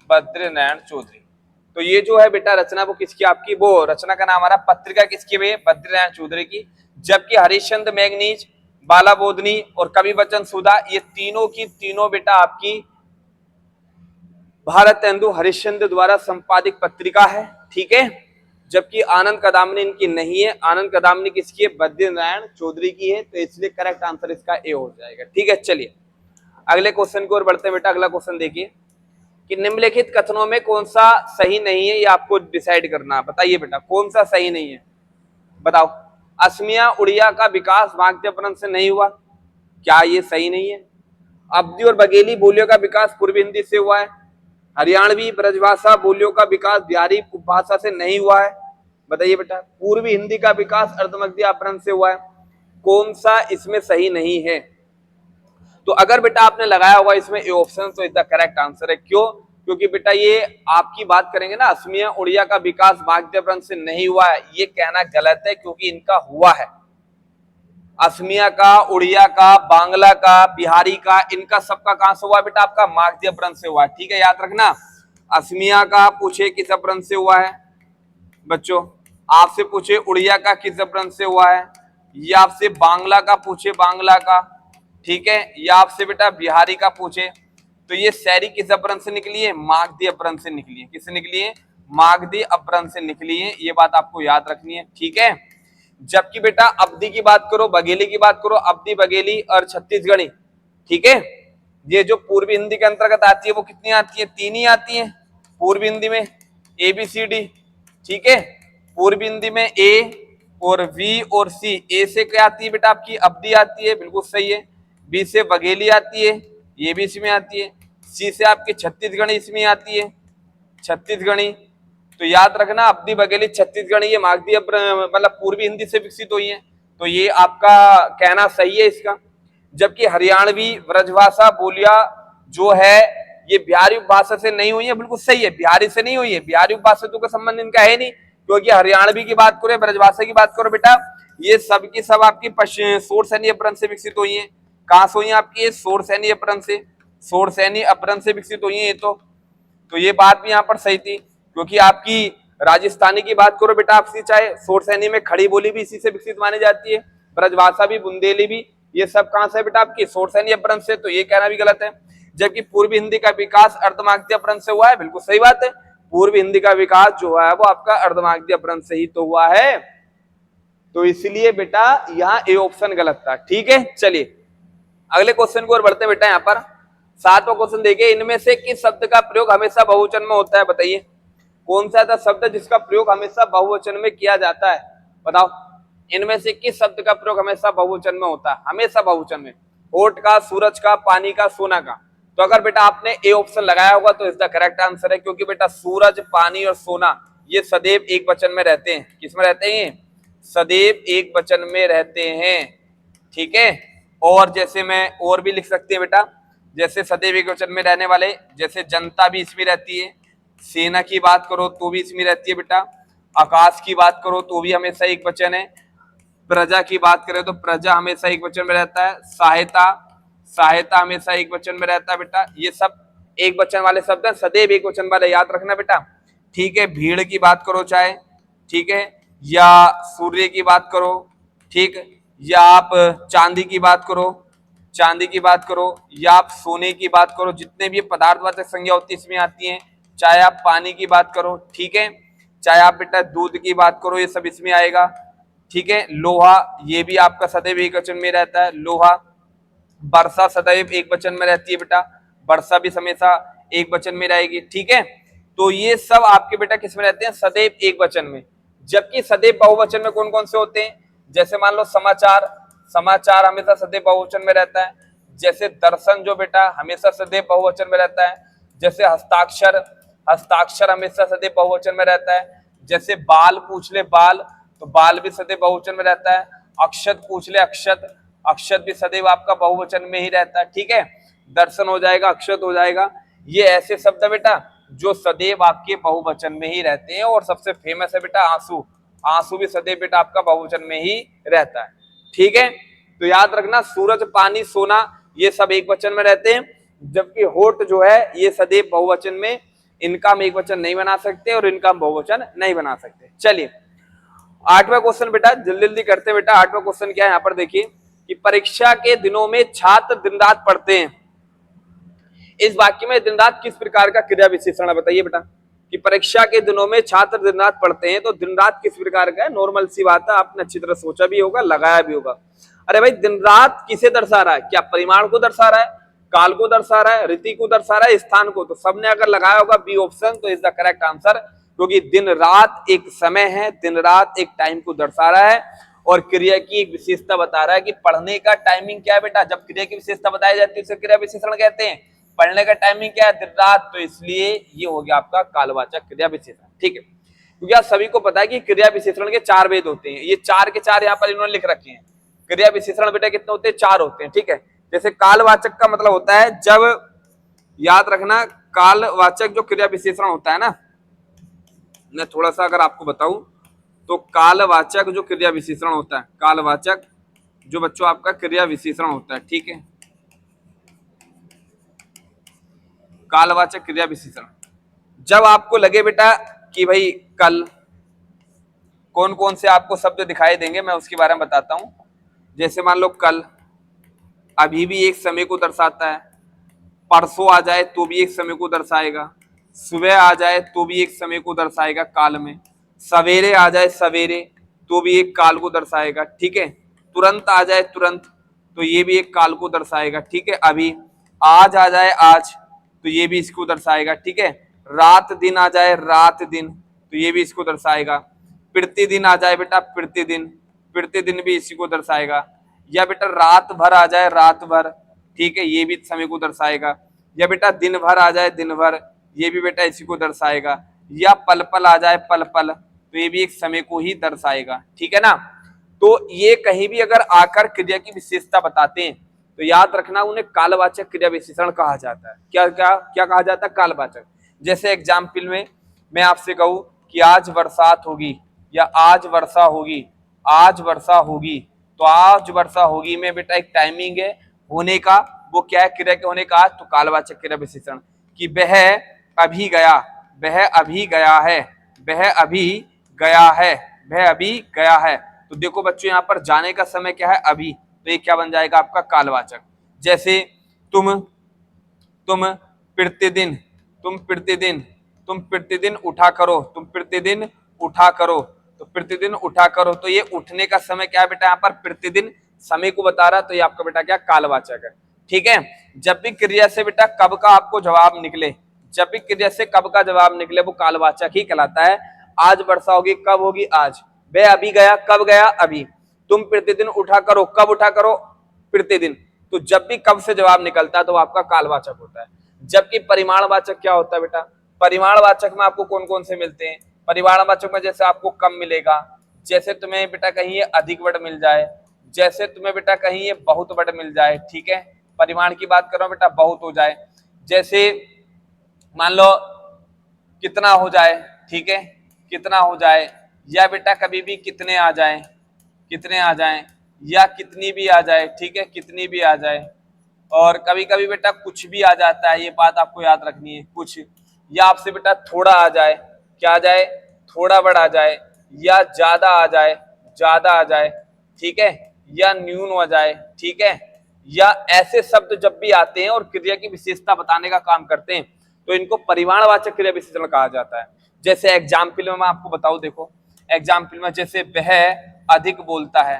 बद्री नारायण चौधरी। तो ये जो है बेटा रचना वो किसकी, आपकी वो रचना का नाम आ रहा, पत्रिका किसकी है, बद्री नारायण चौधरी की। जबकि हरिश्चंद्र मैगनीज, बाला बोधनी और कवि वचन सुधा, ये तीनों की तीनों बेटा आपकी भारतेंदु हरिश्चंद्र द्वारा संपादित पत्रिका है, ठीक है। जबकि आनंद कदामनी इनकी नहीं है, आनंद कदामनी किसकी है, बद्री नारायण चौधरी की है, तो इसलिए करेक्ट आंसर इसका ए हो जाएगा, ठीक है। चलिए अगले क्वेश्चन की ओर बढ़ते हैं बेटा। अगला क्वेश्चन देखिए कि निम्नलिखित कथनों में कौन सा सही नहीं है, ये आपको डिसाइड करना है। बताइए बेटा कौन सा सही नहीं है, बताओ। असमिया उड़िया का विकास मागधी अपभ्रंश से नहीं हुआ, क्या ये सही नहीं है? अवधी और बघेली बोलियों का विकास पूर्वी हिंदी से हुआ है। हरियाणवी ब्रजभाषा बोलियों का विकास बिहारी उपभाषा से नहीं हुआ है। बताइए बेटा पूर्वी हिंदी का विकास अर्धमगधी अपभ्रंश से हुआ है, कौन सा इसमें सही नहीं है? तो अगर बेटा आपने लगाया हुआ इसमें ए ऑप्शन, तो इसका करेक्ट आंसर है। क्यों? क्योंकि बेटा ये आपकी बात करेंगे ना, असमिया उड़िया का विकास मागधी अपभ्रंश से नहीं हुआ है, ये कहना गलत है, क्योंकि इनका हुआ है। असमिया का, उड़िया का, बांग्ला का, बिहारी का, इनका सबका कहां से हुआ है बेटा? आपका मागधी अपभ्रंश से हुआ है, ठीक है, याद रखना। असमिया का पूछे किस अपभ्रंश से हुआ है बच्चों, आपसे पूछे उड़िया का किस अपभ्रंश से हुआ है, या आपसे बांग्ला का पूछे बांग्ला का, ठीक है, या आपसे बेटा बिहारी का पूछे, तो ये सारी किस अपभ्रंश से निकली है? मागधी अपभ्रंश से निकली है। किससे निकली है? मागधी अपभ्रंश से निकली है, ये बात आपको याद रखनी है, ठीक है। जबकि बेटा अवधी की बात करो, बघेली की बात करो, अवधी, बघेली और छत्तीसगढ़ी, ठीक है, ये जो पूर्वी हिंदी के अंतर्गत आती है वो कितनी आती है? 3 ही आती है पूर्वी हिंदी में, ABCD, ठीक है। पूर्वी हिंदी में A और V और C, A से क्या आती है बेटा? आपकी अवधी आती है, बिल्कुल सही है। B से बघेली आती है, ये भी इसमें आती है। C से आपकी छत्तीसगढ़ी इसमें आती है, छत्तीसगढ़ी। तो याद रखना अवधी, बघेली, छत्तीसगढ़ी ये मागधी मतलब पूर्वी हिंदी से विकसित हुई है, तो ये आपका कहना सही है इसका। जबकि हरियाणवी ब्रजभाषा बोलियां जो है ये बिहारी उपभाषा से नहीं हुई है, बिल्कुल सही है, बिहारी से नहीं हुई है, बिहारी उपभाषा का संबंध इनका है नहीं, क्योंकि हरियाणवी की बात करो, ब्रजभाषा की बात करो बेटा, ये सब की सब आपकी सोर सैनी अपभ्रंश से विकसित हुई है। कहां से हुई है आपकी? सोर सैनी अपभ्रंश से, सोर सैनी अपभ्रंश से विकसित हुई है ये तो ये बात भी यहाँ पर सही थी, क्योंकि आपकी राजस्थानी की बात करो बेटा, आपसी चाहे सोर सैनी में खड़ी बोली भी इसी से विकसित मानी जाती है, ब्रजभाषा भी, बुंदेली भी, ये सब कहां से बेटा? आपकी सोर सैनी अपभ्रंश से, तो ये कहना भी गलत है। जबकि पूर्वी हिंदी का विकास अर्धमागधी अपभ्रंश से हुआ है, बिल्कुल सही बात है, पूर्वी हिंदी का विकास जो है वो आपका अर्धमागधी अपभ्रंश से ही तो हुआ है, तो इसलिए बेटा यहाँ ए ऑप्शन गलत था, ठीक है। चलिए अगले क्वेश्चन की ओर बढ़ते बेटा। यहाँ पर 7वां क्वेश्चन देखिए, इनमें से किस शब्द का प्रयोग हमेशा बहुवचन में होता है? बताइए कौन सा ऐसा शब्द जिसका प्रयोग हमेशा बहुवचन में किया जाता है? बताओ इनमें से किस शब्द का प्रयोग हमेशा बहुवचन में होता है? हमेशा बहुवचन में, होठ का, सूरज का, पानी का, सोना का। तो अगर बेटा आपने ए ऑप्शन लगाया होगा तो इसका करेक्ट आंसर है, क्योंकि बेटा सूरज, पानी और सोना ये सदैव एक वचन में रहते हैं। किस में रहते हैं? सदैव एक वचन में रहते हैं, ठीक है। और जैसे मैं और भी लिख सकते हैं बेटा, जैसे सदैव एक वचन में रहने वाले, जैसे जनता भी इसमें रहती है, सेना की बात करो तो भी इसमें रहती है बेटा, आकाश की बात करो तो भी हमेशा एक वचन है, प्रजा की बात करें तो प्रजा हमेशा एक वचन में रहता है, सहायता, सहायता हमेशा एक वचन में रहता है बेटा, ये सब एक वचन वाले शब्द हैं, सदैव एक वचन वाले, याद रखना बेटा, ठीक है। भीड़ की बात करो चाहे, ठीक है, या सूर्य की बात करो, ठीक, या आप चांदी की बात करो, चांदी की बात करो, या आप सोने की बात करो, जितने भी पदार्थवाचक संज्ञा होती है इसमें आती हैं, चाहे आप पानी की बात करो, ठीक है, चाहे आप बेटा दूध की बात करो, ये सब इसमें आएगा, ठीक है। लोहा ये भी आपका सदैव एक वचन में रहता है, लोहा। वर्षा सदैव एक वचन में रहती है बेटा, वर्षा भी हमेशा एक वचन में रहेगी, ठीक है। तो ये सब आपके बेटा किस में रहते हैं? सदैव एक वचन में। जबकि सदैव बहुवचन में कौन कौन से होते हैं? जैसे मान लो समाचार, समाचार हमेशा सदैव बहुवचन में रहता है। जैसे दर्शन जो बेटा हमेशा सदैव बहुवचन में रहता है। जैसे हस्ताक्षर, हस्ताक्षर हमेशा सदैव बहुवचन में रहता है। जैसे बाल पूछ ले, बाल, तो बाल भी सदैव बहुवचन में रहता है। अक्षत पूछ ले, अक्षत, अक्षत भी सदैव आपका बहुवचन में ही रहता है, ठीक है। दर्शन हो जाएगा, अक्षत हो जाएगा, ये ऐसे शब्द है बेटा जो सदैव आपके बहुवचन में ही रहते हैं। और सबसे फेमस है बेटा आंसू, आंसू भी सदैव बेटा आपका बहुवचन में ही रहता है, ठीक है। तो याद रखना सूरज, पानी, सोना ये सब एक वचन में रहते हैं, जबकि होठ जो है ये सदैव बहुवचन में, इनका हम एक वचन नहीं बना सकते और इनका हम बहुवचन नहीं बना सकते। चलिए 8वां क्वेश्चन बेटा जल्दी जल्दी करते हैं बेटा। 8वां क्वेश्चन क्या है यहाँ पर देखिए कि परीक्षा के दिनों में छात्र दिन रात पढ़ते हैं, इस वाक्य में दिन रात किस प्रकार का क्रिया विशेषण है बताइए बेटा। कि परीक्षा के दिनों में छात्र दिन रात पढ़ते हैं, तो दिन रात किस प्रकार का है, नॉर्मल सी बात है, आपने अच्छी तरह सोचा भी होगा, लगाया भी होगा। अरे भाई दिन रात किसे दर्शा रहा है, क्या परिमाण को दर्शा रहा है, काल को दर्शा रहा है, ऋतु को दर्शा रहा है, स्थान को। तो सबने अगर लगाया होगा बी ऑप्शन, तो इज द करेक्ट आंसर, क्योंकि दिन रात एक समय है, दिन रात एक टाइम को दर्शा रहा है, और क्रिया की एक विशेषता बता रहा है कि पढ़ने का टाइमिंग क्या है बेटा। जब क्रिया की विशेषता बताई जाती है उसे क्रिया विशेषण कहते हैं। पढ़ने का टाइमिंग क्या है, दिन रात, तो इसलिए ये हो गया आपका कालवाचक क्रिया विशेषण। ठीक है, क्योंकि आप सभी को पता है कि क्रिया विशेषण के 4 भेद होते हैं, ये 4 के 4 यहाँ पर इन्होंने लिख रखे हैं। क्रिया विशेषण बेटा कितने होते हैं, 4 होते हैं। ठीक है, जैसे कालवाचक का मतलब होता है, जब याद रखना कालवाचक जो क्रिया विशेषण होता है ना, मैं थोड़ा सा अगर आपको बताऊं तो कालवाचक जो क्रिया विशेषण होता है, कालवाचक जो बच्चों आपका क्रिया विशेषण होता है, ठीक है, कालवाचक क्रिया विशेषण, जब आपको लगे बेटा कि भाई कल, कौन कौन से आपको शब्द दिखाई देंगे मैं उसके बारे में बताता हूं। जैसे मान लो कल, अभी भी एक समय को दर्शाता है, परसों आ जाए तो भी एक समय को दर्शाएगा, सुबह आ जाए तो भी एक समय को दर्शाएगा काल में, सवेरे आ जाए सवेरे तो भी एक काल को दर्शाएगा। ठीक है, तुरंत आ जाए तुरंत तो ये भी एक काल को दर्शाएगा। ठीक है, अभी आज आ जाए आज तो ये भी इसको दर्शाएगा। ठीक है, रात दिन आ जाए रात दिन तो ये भी इसको दर्शाएगा। प्रतिदिन आ जाए बेटा प्रतिदिन, प्रतिदिन भी इसी को दर्शाएगा। या बेटा रात भर आ जाए रात भर, ठीक है, ये भी समय को दर्शाएगा। या बेटा दिन भर आ जाए दिन भर, ये भी बेटा इसी को दर्शाएगा। या पल पल आ जाए पल पल तो ये भी एक समय को ही दर्शाएगा। ठीक है ना, तो ये कहीं भी अगर आकर क्रिया की विशेषता बताते हैं तो याद रखना उन्हें कालवाचक क्रिया विशेषण कहा जाता है। क्या क्या क्या कहा जाता है, कालवाचक। जैसे एग्जाम्पल में मैं आपसे कहूं कि आज बरसात होगी या आज वर्षा होगी, आज वर्षा होगी, तो आज वर्षा होगी में बेटा एक टाइमिंग है होने का, वो क्या है, क्रिया के होने का, तो कालवाचक क्रिया विशेषण। कि वह अभी गया, वह अभी गया है, वह अभी गया है, वह अभी गया है। तो देखो बच्चों यहाँ पर जाने का समय क्या है, अभी, तो ये क्या बन जाएगा आपका कालवाचक। जैसे तुम प्रतिदिन, तुम प्रतिदिन, तुम प्रतिदिन उठा करो, तुम प्रतिदिन उठा करो, तो प्रतिदिन उठा करो, तो ये उठने का समय क्या है बेटा, यहाँ पर प्रतिदिन समय को बता रहा है, तो ये आपका बेटा क्या, कालवाचक है। ठीक है, जब भी क्रिया से बेटा कब का आपको जवाब निकले, जब भी क्रिया से कब का जवाब निकले वो कालवाचक ही कहलाता है। आज वर्षा होगी, कब होगी, आज। वह अभी गया, कब गया, अभी। तुम प्रतिदिन उठा करो, कब उठा करो, प्रतिदिन। तो जब भी कब से जवाब निकलता है तो आपका कालवाचक होता है। जबकि परिमाणवाचक क्या होता है बेटा, परिमाणवाचक में आपको कौन कौन से मिलते हैं, परिमाणवाचक में जैसे आपको कम मिलेगा, जैसे तुम्हें बेटा कहीं ये अधिक वर्ड मिल जाए, जैसे तुम्हें बेटा कहीं ये बहुत वर्ड मिल जाए। ठीक है, परिमाण की बात करो बेटा बहुत हो जाए, जैसे मान लो कितना हो जाए, ठीक है, कितना हो जाए, या बेटा कभी भी कितने आ जाए, कितने आ जाए, या कितनी भी आ जाए। ठीक है, कितनी भी आ जाए। और कभी कभी बेटा कुछ भी आ जाता है, ये बात आपको याद रखनी है, कुछ। या आपसे बेटा थोड़ा आ जाए, क्या आ जाए, थोड़ा बड़ा आ जाए। या ज्यादा आ जाए, ज्यादा आ जाए। ठीक है, या न्यून हो जाए। ठीक है, या ऐसे शब्द जब भी आते हैं और क्रिया की विशेषता बताने का काम करते हैं तो इनको परिमाणवाचक क्रिया विशेषण कहा जाता है। जैसे एग्जाम्पल में मैं आपको बताऊं, देखो एग्जाम्पल में जैसे वह अधिक बोलता है,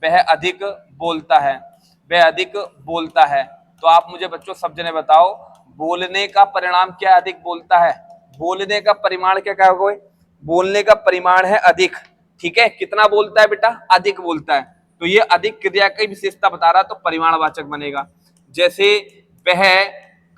वह अधिक बोलता है, वह अधिक बोलता है। तो आप मुझे बच्चों सब जने बताओ, बोलने का परिणाम क्या है, अधिक बोलता है। बोलने का परिमाण क्या कहोगे, बोलने का परिमाण है अधिक। ठीक है, कितना बोलता है बेटा, अधिक बोलता है, तो ये अधिक क्रिया की विशेषता बता रहा है, तो परिमाणवाचक बनेगा। जैसे वह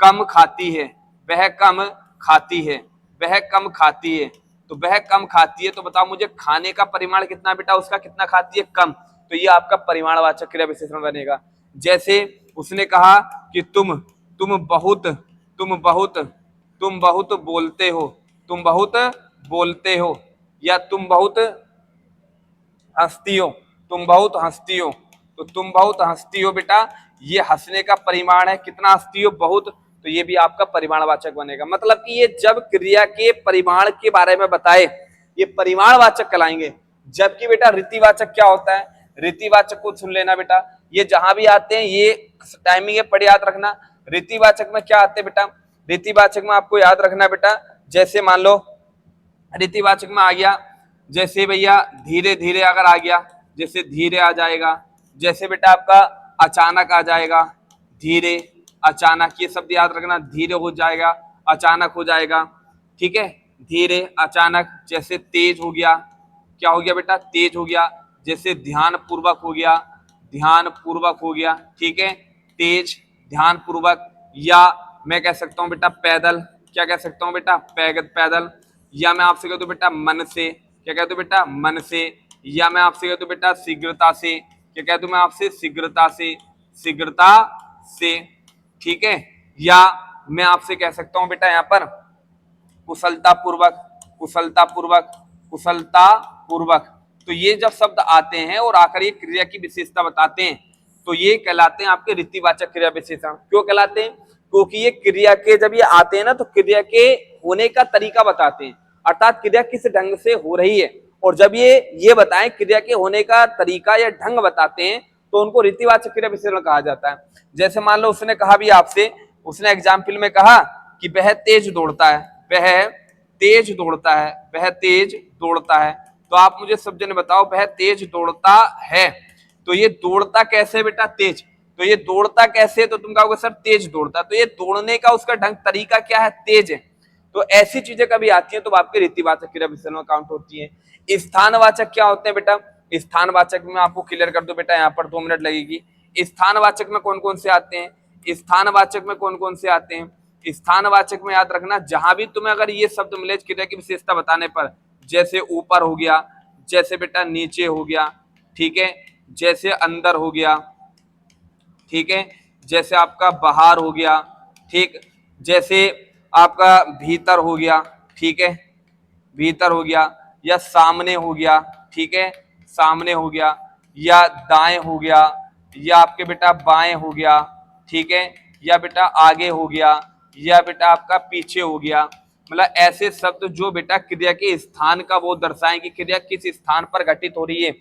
कम खाती है, वह कम खाती है, वह कम खाती है, तो वह कम खाती है, तो बताओ मुझे खाने का परिमाण कितना बेटा, उसका कितना खाती है, कम, तो ये आपका परिमाणवाचक क्रिया विशेषण बनेगा। जैसे उसने कहा कि तुम बहुत, तुम बहुत, तुम बहुत बोलते हो, तुम बहुत बोलते हो। या तुम बहुत हंसती हो, तुम बहुत हंसती हो, तो तुम बहुत हंसती हो बेटा, ये हंसने का परिमाण है, कितना हंसती हो, बहुत, तो ये भी आपका परिमाणवाचक बनेगा। मतलब कि ये जब क्रिया के परिमाण के बारे में बताए ये परिमाणवाचक कहलाएंगे। जबकि बेटा रीतिवाचक क्या होता है, रीतिवाचक को सुन लेना बेटा, ये जहां भी आते हैं ये टाइमिंग है, पढ़े याद रखना। रीतिवाचक में क्या आते हैं बेटा, रीतिवाचक में आपको याद रखना बेटा, जैसे मान लो रीतिवाचक में आ गया, जैसे भैया धीरे धीरे अगर आ गया, जैसे धीरे आ जाएगा, जैसे बेटा आपका अचानक आ जाएगा, धीरे अचानक, ये शब्द याद रखना, धीरे हो जाएगा, अचानक हो जाएगा, ठीक है, धीरे अचानक। जैसे तेज हो गया, क्या हो गया बेटा, तेज हो गया। जैसे ध्यान पूर्वक हो गया, ध्यान पूर्वक हो गया, ठीक है, तेज ध्यान पूर्वक। या मैं कह सकता हूं बेटा पैदल, क्या कह सकता हूं बेटा, पैदल। या मैं आपसे कह दूं बेटा मन से, क्या कह दूं बेटा, मन से। या मैं आपसे कह दूं बेटा शीघ्रता से, क्या कह दूं मैं आपसे, शीघ्रता से, शीघ्रता से, ठीक है। या मैं आपसे कह सकता हूं बेटा यहाँ पर कुशलता पूर्वक, कुशलता पूर्वक, कुशलता पूर्वक। तो ये जब शब्द आते हैं और आकर ये क्रिया की विशेषता बताते हैं, तो ये कहलाते हैं आपके रीतिवाचक क्रिया विशेषण। क्यों कहलाते हैं, क्योंकि ये क्रिया के जब ये आते हैं ना, तो क्रिया के होने का तरीका बताते हैं, अर्थात क्रिया किस ढंग से हो रही है। और जब ये बताएं क्रिया के होने का तरीका या ढंग बताते हैं, तो उनको रीतिवाचक क्रिया विशेषण कहा जाता है। जैसे मान लो उसने कहा भी आपसे, उसने एग्जाम्पल में कहा कि वह तेज दौड़ता है, वह तेज दौड़ता है, वह तेज दौड़ता है। तो आप मुझे सब जने बताओ, वह तेज दौड़ता है, तो ये दौड़ता कैसे बेटा, तेज। तो ये दौड़ता कैसे, तो तुम कहोगे सर तेज दौड़ता, तो ये दौड़ने का उसका ढंग तरीका क्या है, तेज है। तो ऐसी चीजें कभी आती हैं तो आपके रीतिवाचक क्रिया विशेषण में काउंट होती है। स्थानवाचक क्या होते हैं बेटा, स्थानवाचक में आपको क्लियर कर दो बेटा, यहाँ पर 2 मिनट लगेगी। स्थानवाचक में कौन कौन से आते हैं, स्थानवाचक में कौन कौन से आते हैं, स्थानवाचक में याद रखना, जहां भी तुम्हें अगर ये शब्द मिले क्रिया की विशेषता बताने पर, जैसे ऊपर हो गया, जैसे बेटा नीचे हो गया, ठीक है, जैसे अंदर हो गया, ठीक है, जैसे आपका बाहर हो गया, ठीक, जैसे आपका भीतर हो गया, ठीक है, भीतर हो गया, या सामने हो गया, ठीक है, सामने हो गया, या दाएं हो गया, या आपके बेटा बाएं हो गया, ठीक है, या बेटा आगे हो गया, या बेटा आपका पीछे हो गया। मतलब ऐसे शब्द जो बेटा क्रिया के स्थान का वो दर्शाएं कि क्रिया किस स्थान पर घटित हो रही है,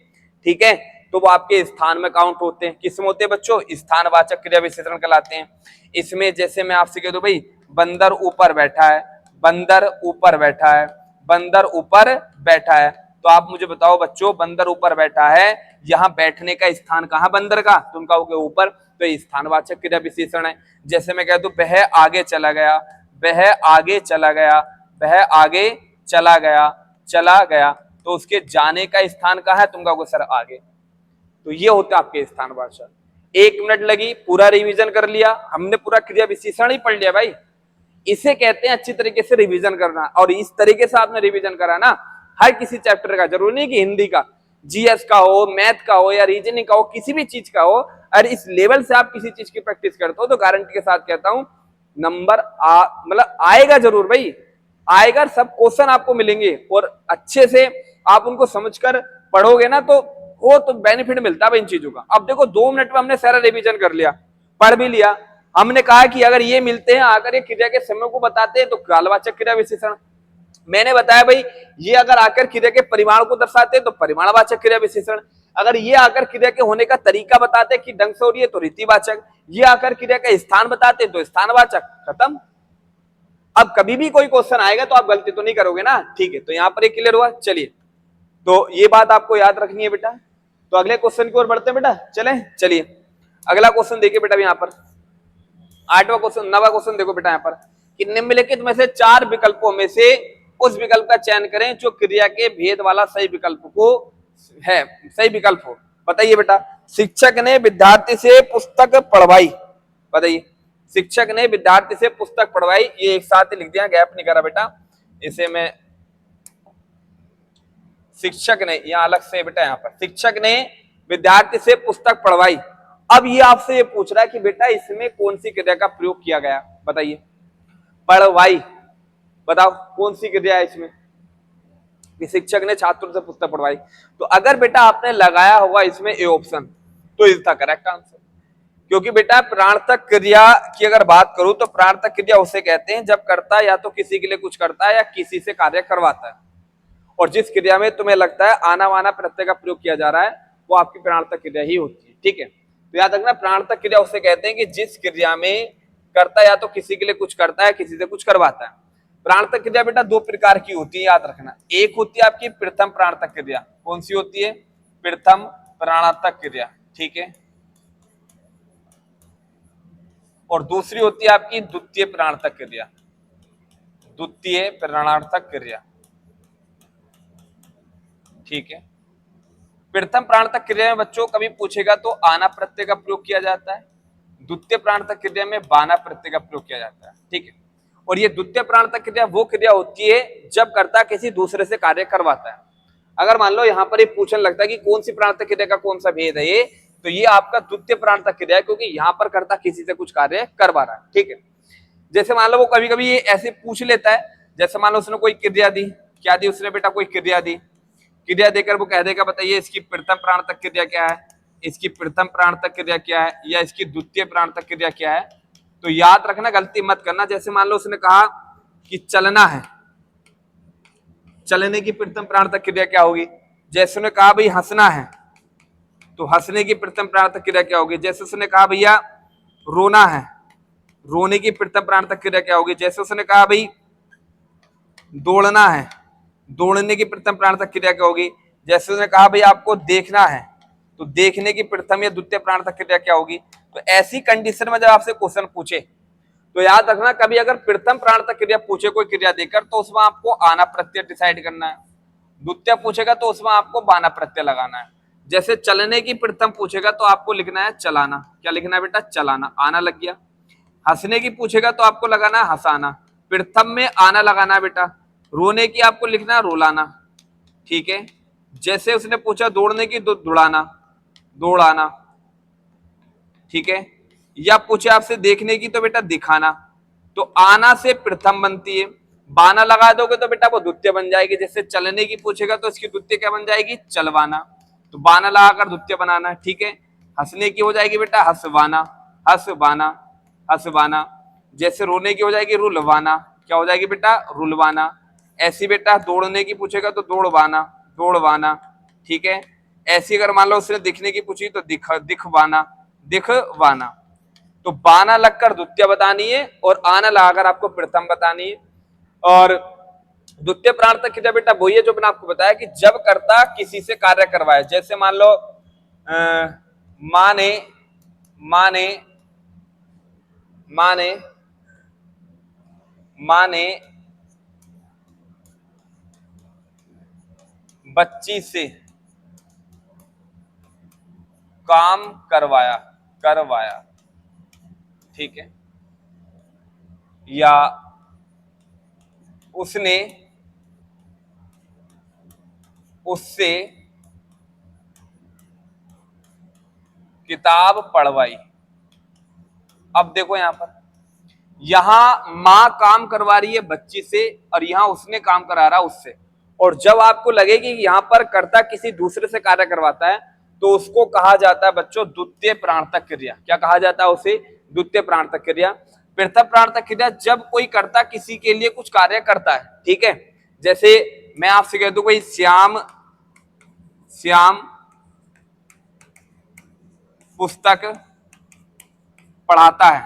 ठीक है, तो वो आपके स्थान में काउंट होते हैं। किसमें होते हैं बच्चों, स्थानवाचक क्रिया विशेषण कहलाते हैं। इसमें जैसे मैं आपसे कह दूं भाई बंदर ऊपर बैठा है, बंदर ऊपर बैठा है, बंदर ऊपर बैठा है, तो आप मुझे बताओ बच्चों, बंदर ऊपर बैठा है, यहाँ बैठने का स्थान कहाँ बंदर का, तुम कहोगे ऊपर, तो ये स्थानवाचक क्रिया विशेषण है। जैसे मैं कह दूं वह आगे चला गया, वह आगे चला गया, वह आगे चला गया, चला गया, तो उसके जाने का स्थान कहाँ है, तुम कहोगे सर आगे। तो ये होता है आपके स्थानवाचक। 1 मिनट लगी, पूरा रिवीजन कर लिया हमने, पूरा क्रिया विशेषण ही पढ़ लिया भाई। इसे कहते हैं अच्छी तरीके से रिवीजन करना, और इस तरीके से आपने रिवीजन करा ना हर किसी चैप्टर का, जरूरी नहीं कि हिंदी का, जीएस का हो, मैथ का हो, या रीजनिंग का हो, किसी भी चीज का हो, और इस लेवल से आप किसी चीज की प्रैक्टिस करते हो तो गारंटी के साथ कहता हूं नंबर मतलब आएगा जरूर भाई, आएगा, सब क्वेश्चन आपको मिलेंगे, और अच्छे से आप उनको समझकर पढ़ोगे ना तो वो तो बेनिफिट मिलता है इन चीजों का। अब देखो 2 मिनट में हमने सारा रिवीजन कर लिया, पढ़ भी लिया। हमने कहा कि अगर ये मिलते हैं आकर ये क्रिया के समय को बताते हैं तो कालवाचक क्रिया विशेषण। मैंने बताया भाई ये अगर आकर क्रिया के परिमाण को दर्शाते हैं तो परिमाणवाचक क्रिया विशेषण, अगर ये आकर क्रिया के होने का तरीका बताते हैं कि ढंग से हो रही है तो रीतिवाचक, ये आकर क्रिया का स्थान बताते हैं तो स्थानवाचक। खत्म। अब कभी भी कोई क्वेश्चन आएगा तो आप गलती तो नहीं करोगे ना, ठीक है, तो यहाँ पर ये क्लियर हुआ। चलिए, तो ये बात आपको याद रखनी है बेटा। तो अगले क्वेश्चन की ओर बढ़ते हैं बेटा, चलें। चलिए अगला क्वेश्चन देखिए बेटा, यहाँ पर 8वां क्वेश्चन, 9वां क्वेश्चन देखो बेटा यहाँ पर कि निम्नलिखित में से 4 विकल्पों में से उस विकल्प का चयन करें जो क्रिया के भेद वाला सही विकल्प को है, सही विकल्प हो। बताइए बेटा। शिक्षक ने विद्यार्थी से पुस्तक पढ़वाई, बताइए, शिक्षक ने विद्यार्थी से पुस्तक पढ़वाई, ये एक साथ ही लिख दिया, गैप नहीं करा बेटा, इसे मैं शिक्षक ने यहां अलग से बेटा, यहाँ पर शिक्षक ने विद्यार्थी से पुस्तक पढ़वाई। अब ये आपसे ये पूछ रहा है कि बेटा इसमें कौन सी क्रिया का प्रयोग किया गया, बताइए। पढ़वाई, बताओ कौन सी क्रिया है इसमें कि शिक्षक ने छात्रों से पुस्तक पढ़वाई। तो अगर बेटा आपने लगाया होगा इसमें ए ऑप्शन तो इसका करेक्ट आंसर, क्योंकि बेटा प्राणार्थक क्रिया की अगर बात करूं तो प्राणार्थक क्रिया उसे कहते हैं जब कर्ता या तो किसी के लिए कुछ करता है या किसी से कार्य करवाता है, और जिस क्रिया में तुम्हें लगता है आना वाना प्रत्यय का प्रयोग किया जा रहा है वो आपकी प्राणार्थक क्रिया ही होती है, ठीक है। तो याद रखना प्राणार्थक क्रिया उसे कहते हैं कि जिस क्रिया में करता या तो किसी के लिए कुछ करता है, किसी से कुछ करवाता है। प्राणार्थक क्रिया बेटा दो प्रकार की होती है, याद रखना। एक होती है आपकी प्रथम प्राणार्थक क्रिया, कौन सी होती है? प्रथम प्राणार्थक क्रिया, ठीक है। और दूसरी होती है आपकी द्वितीय प्राणार्थक क्रिया, द्वितीय प्राणार्थक क्रिया, ठीक है। प्रथम प्राणार्थक क्रिया में बच्चों कभी पूछेगा तो आना प्रत्यय का प्रयोग किया जाता है, द्वितीय प्राणार्थक क्रिया में बाना प्रत्यय का प्रयोग किया जाता है, ठीक है। और ये द्वितीय प्राणार्थक क्रिया वो क्रिया होती है जब कर्ता किसी दूसरे से कार्य करवाता है। अगर मान लो यहाँ पर ये पूछने लगता है कि कौन सी प्राणार्थक क्रिया का कौन सा भेद है ये, तो ये आपका द्वितीय प्राणार्थक क्रिया है, क्योंकि यहाँ पर कर्ता किसी से कुछ कार्य करवा रहा है, ठीक है। जैसे मान लो वो कभी कभी ये ऐसे पूछ लेता है, जैसे मान लो उसने कोई क्रिया दी, क्या दी उसने बेटा? कोई क्रिया दी, क्रिया देकर वो कह देगा बताइए इसकी प्रथम प्राणार्थक क्रिया क्या है, इसकी प्रथम प्राणार्थक क्रिया क्या है, या इसकी द्वितीय प्राणार्थक क्रिया क्या है। तो याद रखना, गलती मत करना। जैसे मान लो उसने कहा कि चलना है, चलने की प्रथम प्राणार्थक क्रिया क्या होगी? जैसे उसने कहा भाई हंसना है, तो हंसने की प्रथम प्राणार्थक क्रिया क्या होगी? जैसे उसने कहा भैया रोना है, रोने की प्रथम प्राणार्थक क्रिया क्या होगी? जैसे उसने कहा भाई दौड़ना है, दौड़ने की प्रथम प्राणार्थक क्रिया क्या होगी? जैसे उसने कहा भाई आपको देखना है, तो देखने की प्रथम या द्वितीय प्राणार्थक क्रिया क्या होगी? तो ऐसी कंडीशन में जब आपसे क्वेश्चन पूछे तो याद रखना, कभी अगर प्रथम प्राणार्थक क्रिया पूछे कोई क्रिया देकर तो उसमें आपको आना प्रत्यय डिसाइड करना है, द्वितीय पूछेगा तो उसमें आपको बाना प्रत्यय लगाना है। जैसे चलने की प्रथम पूछेगा तो आपको लिखना है चलाना, क्या लिखना है बेटा? चलाना, आना लग गया। हंसने की पूछेगा तो आपको लगाना है हंसाना, प्रथम में आना लगाना है बेटा। रोने की आपको लिखना है रुलाना, ठीक है। जैसे उसने पूछा दौड़ने की तो दौड़ाना, दौड़ाना, ठीक है। या पूछे आपसे देखने की तो बेटा दिखाना, तो आना से प्रथम बनती है, बाना लगा दोगे तो बेटा वो द्वितीय बन जाएगी। जैसे चलने की पूछेगा तो इसकी द्वितीय क्या बन जाएगी? चलवाना, तो बाना लगाकर द्वितीय बनाना, ठीक है। हंसने की हो जाएगी बेटा हंसवाना, हंसवाना, हंसवाना। जैसे रोने की हो जाएगी रुलवाना, क्या हो जाएगी बेटा? रुलवाना। ऐसी बेटा दौड़ने की पूछेगा तो दौड़वाना, दौड़वाना, ठीक है। ऐसी अगर मान लो उसने दिखने की पूछी तो दिखवाना, दिखवाना। तो बाना लगकर द्वितीय बतानी है और आना लगाकर आपको प्रथम बतानी है। और द्वितीय प्राणार्थक क्रिया बेटा वही है जो मैंने आपको बताया कि जब कर्ता किसी से कार्य करवाए। जैसे मान लो माने माने माने माने बच्ची से काम करवाया, करवाया, ठीक है। या उसने उससे किताब पढ़वाई। अब देखो यहां पर, यहां मां काम करवा रही है बच्ची से और यहां उसने काम करा रहा उससे। और जब आपको लगे कि यहां पर कर्ता किसी दूसरे से कार्य करवाता है तो उसको कहा जाता है बच्चों द्वितीय प्राणार्थक क्रिया। क्या कहा जाता है उसे? द्वितीय प्राणार्थक क्रिया। प्रथम प्राणार्थक क्रिया जब कोई कर्ता किसी के लिए कुछ कार्य करता है, ठीक है। जैसे मैं आपसे कह दूं कोई श्याम श्याम पुस्तक पढ़ाता है,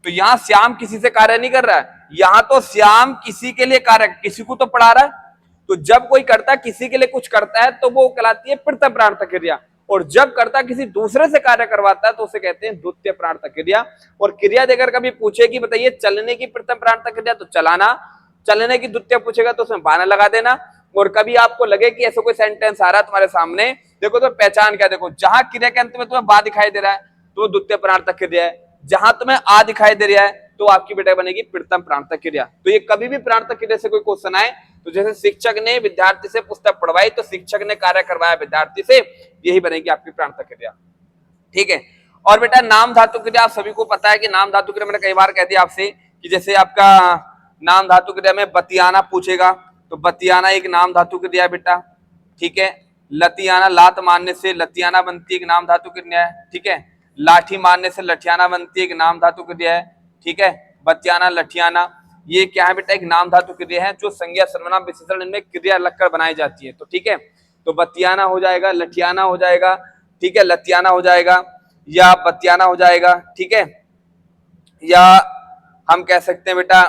तो यहां श्याम किसी से कार्य नहीं कर रहा है, यहां तो श्याम किसी के लिए कार्य, किसी को तो पढ़ा रहा है। तो जब कोई कर्ता किसी के लिए कुछ करता है तो वो कहलाती है प्रथम प्राणार्थक क्रिया, और जब कर्ता किसी दूसरे से कार्य करवाता है तो उसे कहते हैं द्वितीय प्राणार्थक क्रिया। और क्रिया देकर कभी पूछे कि बताइए चलने की प्रथम प्राणार्थक क्रिया तो चलाना, चलने की द्वितीय पूछेगा तो उसमें बाना लगा देना। और कभी आपको लगे कि ऐसा कोई सेंटेंस आ रहा है तुम्हारे सामने, देखो तो पहचान क्या, देखो जहां क्रिया के अंत में तुम्हें बा दिखाई दे रहा है तो द्वितीय प्राणार्थक क्रिया है, जहां तुम्हें आ दिखाई दे रहा है तो आपकी बेटा बनेगी प्रथम प्राणार्थक क्रिया। तो ये कभी भी प्राणार्थक क्रिया से कोई क्वेश्चन आए तो जैसे शिक्षक ने विद्यार्थी से पुस्तक पढ़वाई तो शिक्षक ने कार्य करवाया विद्यार्थी से, यही बनेगी आपकी प्राणार्थक क्रिया, ठीक है। और बेटा नाम धातु क्रिया आप सभी को पता है कि नाम धातु क्रिया मैंने कई बार कह दिया आपसे कि जैसे आपका नाम धातु क्रिया में बतियाना पूछेगा तो बतियाना एक नाम धातु क्रिया बेटा, ठीक है। लतियाना लात मारने से लतियाना बनती है, एक नाम धातु क्रिया है, ठीक है। लाठी मारने से लठियाना बनती है, एक नाम धातु क्रिया है, ठीक है। बतियाना लठियाना ये क्या है बेटा? एक नाम धातु क्रिया है जो संज्ञा सर्वनाम विशेषण इनमें क्रिया लगकर बनाई जाती है, तो ठीक है। तो बतियाना हो जाएगा, लठियाना हो जाएगा, ठीक है, लतियाना हो जाएगा या बतियाना हो जाएगा, ठीक है। या हम कह सकते हैं बेटा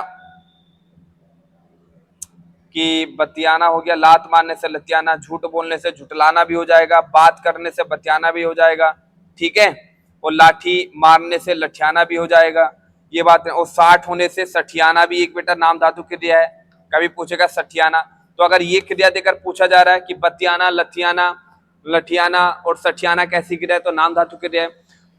कि बतियाना हो गया, लात मारने से लतियाना, झूठ बोलने से झुटलाना भी हो जाएगा, बात करने से बतियाना भी हो जाएगा, ठीक है, और लाठी मारने से लठियाना भी हो जाएगा, ये बात है। और साठ होने से सठियाना भी एक बेटा नाम धातु क्रिया है, कभी पूछेगा सठियाना। तो अगर ये क्रिया देकर पूछा जा रहा है कि बतियाना, लथियाना, लठियाना और सठियाना कैसी क्रिया है, तो नाम धातु क्रिया है।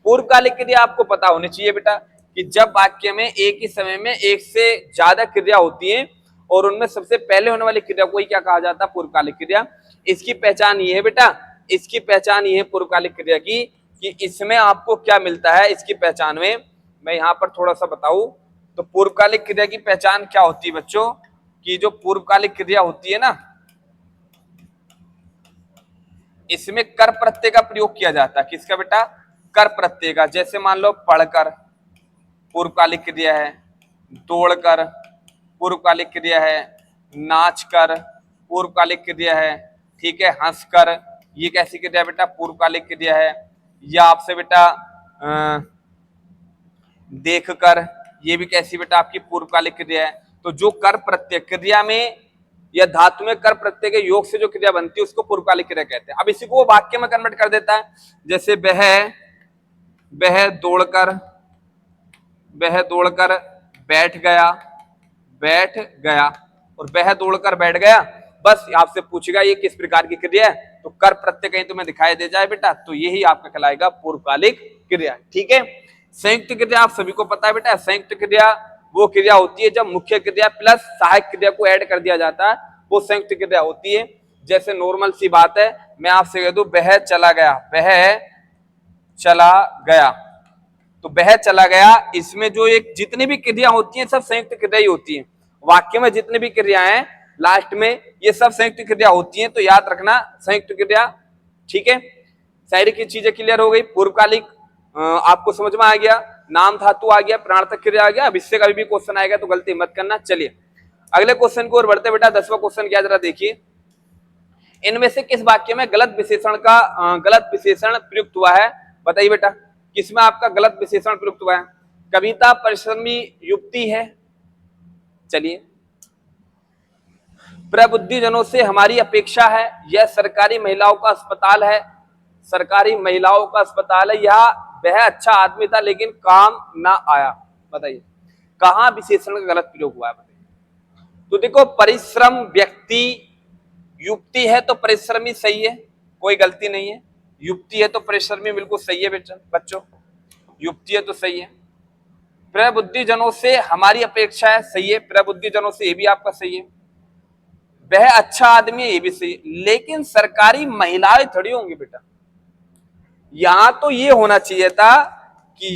पूर्वकालिक क्रिया आपको पता होनी चाहिए बेटा कि जब वाक्य में एक ही समय में एक से ज्यादा क्रिया होती है और उनमें सबसे पहले होने वाली क्रिया को ही क्या कहा जाता है, पूर्वकालिक क्रिया। इसकी पहचान ये है बेटा, इसकी पहचान ये है पूर्वकालिक क्रिया की कि इसमें आपको क्या मिलता है। इसकी पहचान में मैं यहाँ पर थोड़ा सा बताऊं तो पूर्वकालिक क्रिया की पहचान क्या होती है बच्चों, कि जो पूर्वकालिक क्रिया होती है ना, इसमें कर प्रत्यय का प्रयोग किया जाता है। किसका बेटा, कर प्रत्यय का। जैसे मान लो पढ़कर पूर्वकालिक क्रिया है, दौड़कर पूर्वकालिक क्रिया है, नाचकर पूर्वकालिक क्रिया है, ठीक है, हंसकर, ये कैसी क्रिया बेटा, पूर्वकालिक क्रिया है। या आपसे बेटा देखकर, ये भी कैसी बेटा आपकी पूर्वकालिक क्रिया है। तो जो कर प्रत्यय क्रिया में या धातु में कर प्रत्यय के योग से जो क्रिया बनती है उसको पूर्वकालिक क्रिया कहते हैं। अब इसी को वो वाक्य में कन्वर्ट कर देता है। जैसे वह दौड़कर बैठ गया और वह दौड़कर बैठ गया। बस आपसे पूछेगा ये किस प्रकार की क्रिया है, तो कर प्रत्यय कहीं तुम्हें दिखाई दे जाए बेटा तो यही आपका कहलाएगा पूर्वकालिक क्रिया, ठीक है। संयुक्त क्रिया आप सभी को पता है बेटा, संयुक्त क्रिया वो क्रिया होती है जब मुख्य क्रिया प्लस सहायक क्रिया को ऐड कर दिया जाता है, वो संयुक्त क्रिया होती है। जैसे नॉर्मल सी बात है, मैं आपसे कह दूं वह चला गया, तो वह चला गया, इसमें जो एक जितनी भी क्रिया होती हैं सब संयुक्त क्रिया ही होती हैं। वाक्य में जितनी भी क्रियाएं लास्ट में ये सब संयुक्त क्रिया होती हैं, तो याद रखना संयुक्त क्रिया, ठीक है। सारी की चीजें क्लियर हो गई। पूर्वकालिक आपको समझ में आ गया, नाम धातु आ गया, प्राणार्थक क्रिया आ गया। अब इससे कभी भी क्वेश्चन आएगा तो गलती मत करना। चलिए अगले क्वेश्चन की ओर बढ़ते बेटा। 10वां क्वेश्चन क्या जरा देखिए, इनमें से किस वाक्य में गलत विशेषण प्रयुक्त हुआ है, बताइए बेटा, किसमें आपका गलत विशेषण प्रयुक्त हुआ है। कविता परिश्रमी युक्ति है, चलिए। प्रबुद्धिजनों से हमारी अपेक्षा है, यह सरकारी महिलाओं का अस्पताल है, सरकारी महिलाओं का अस्पताल है, यह वह अच्छा आदमी था लेकिन काम ना आया। बताइए कहां विशेषण का गलत प्रयोग हुआ है, बताइए। तो देखो परिश्रम व्यक्ति, युक्ति है तो परिश्रमी सही है, कोई गलती नहीं है। युक्ति है तो परिश्रमी बिल्कुल सही है बच्चों, युक्ति है तो सही है। प्रबुद्धिजनों से हमारी अपेक्षा है, सही है। प्रबुद्धिजनों से ये भी आपका सही है। वह अच्छा आदमी है, ये भी सही है। लेकिन सरकारी महिलाएं थोड़ी होंगी बेटा, यहां तो ये होना चाहिए था कि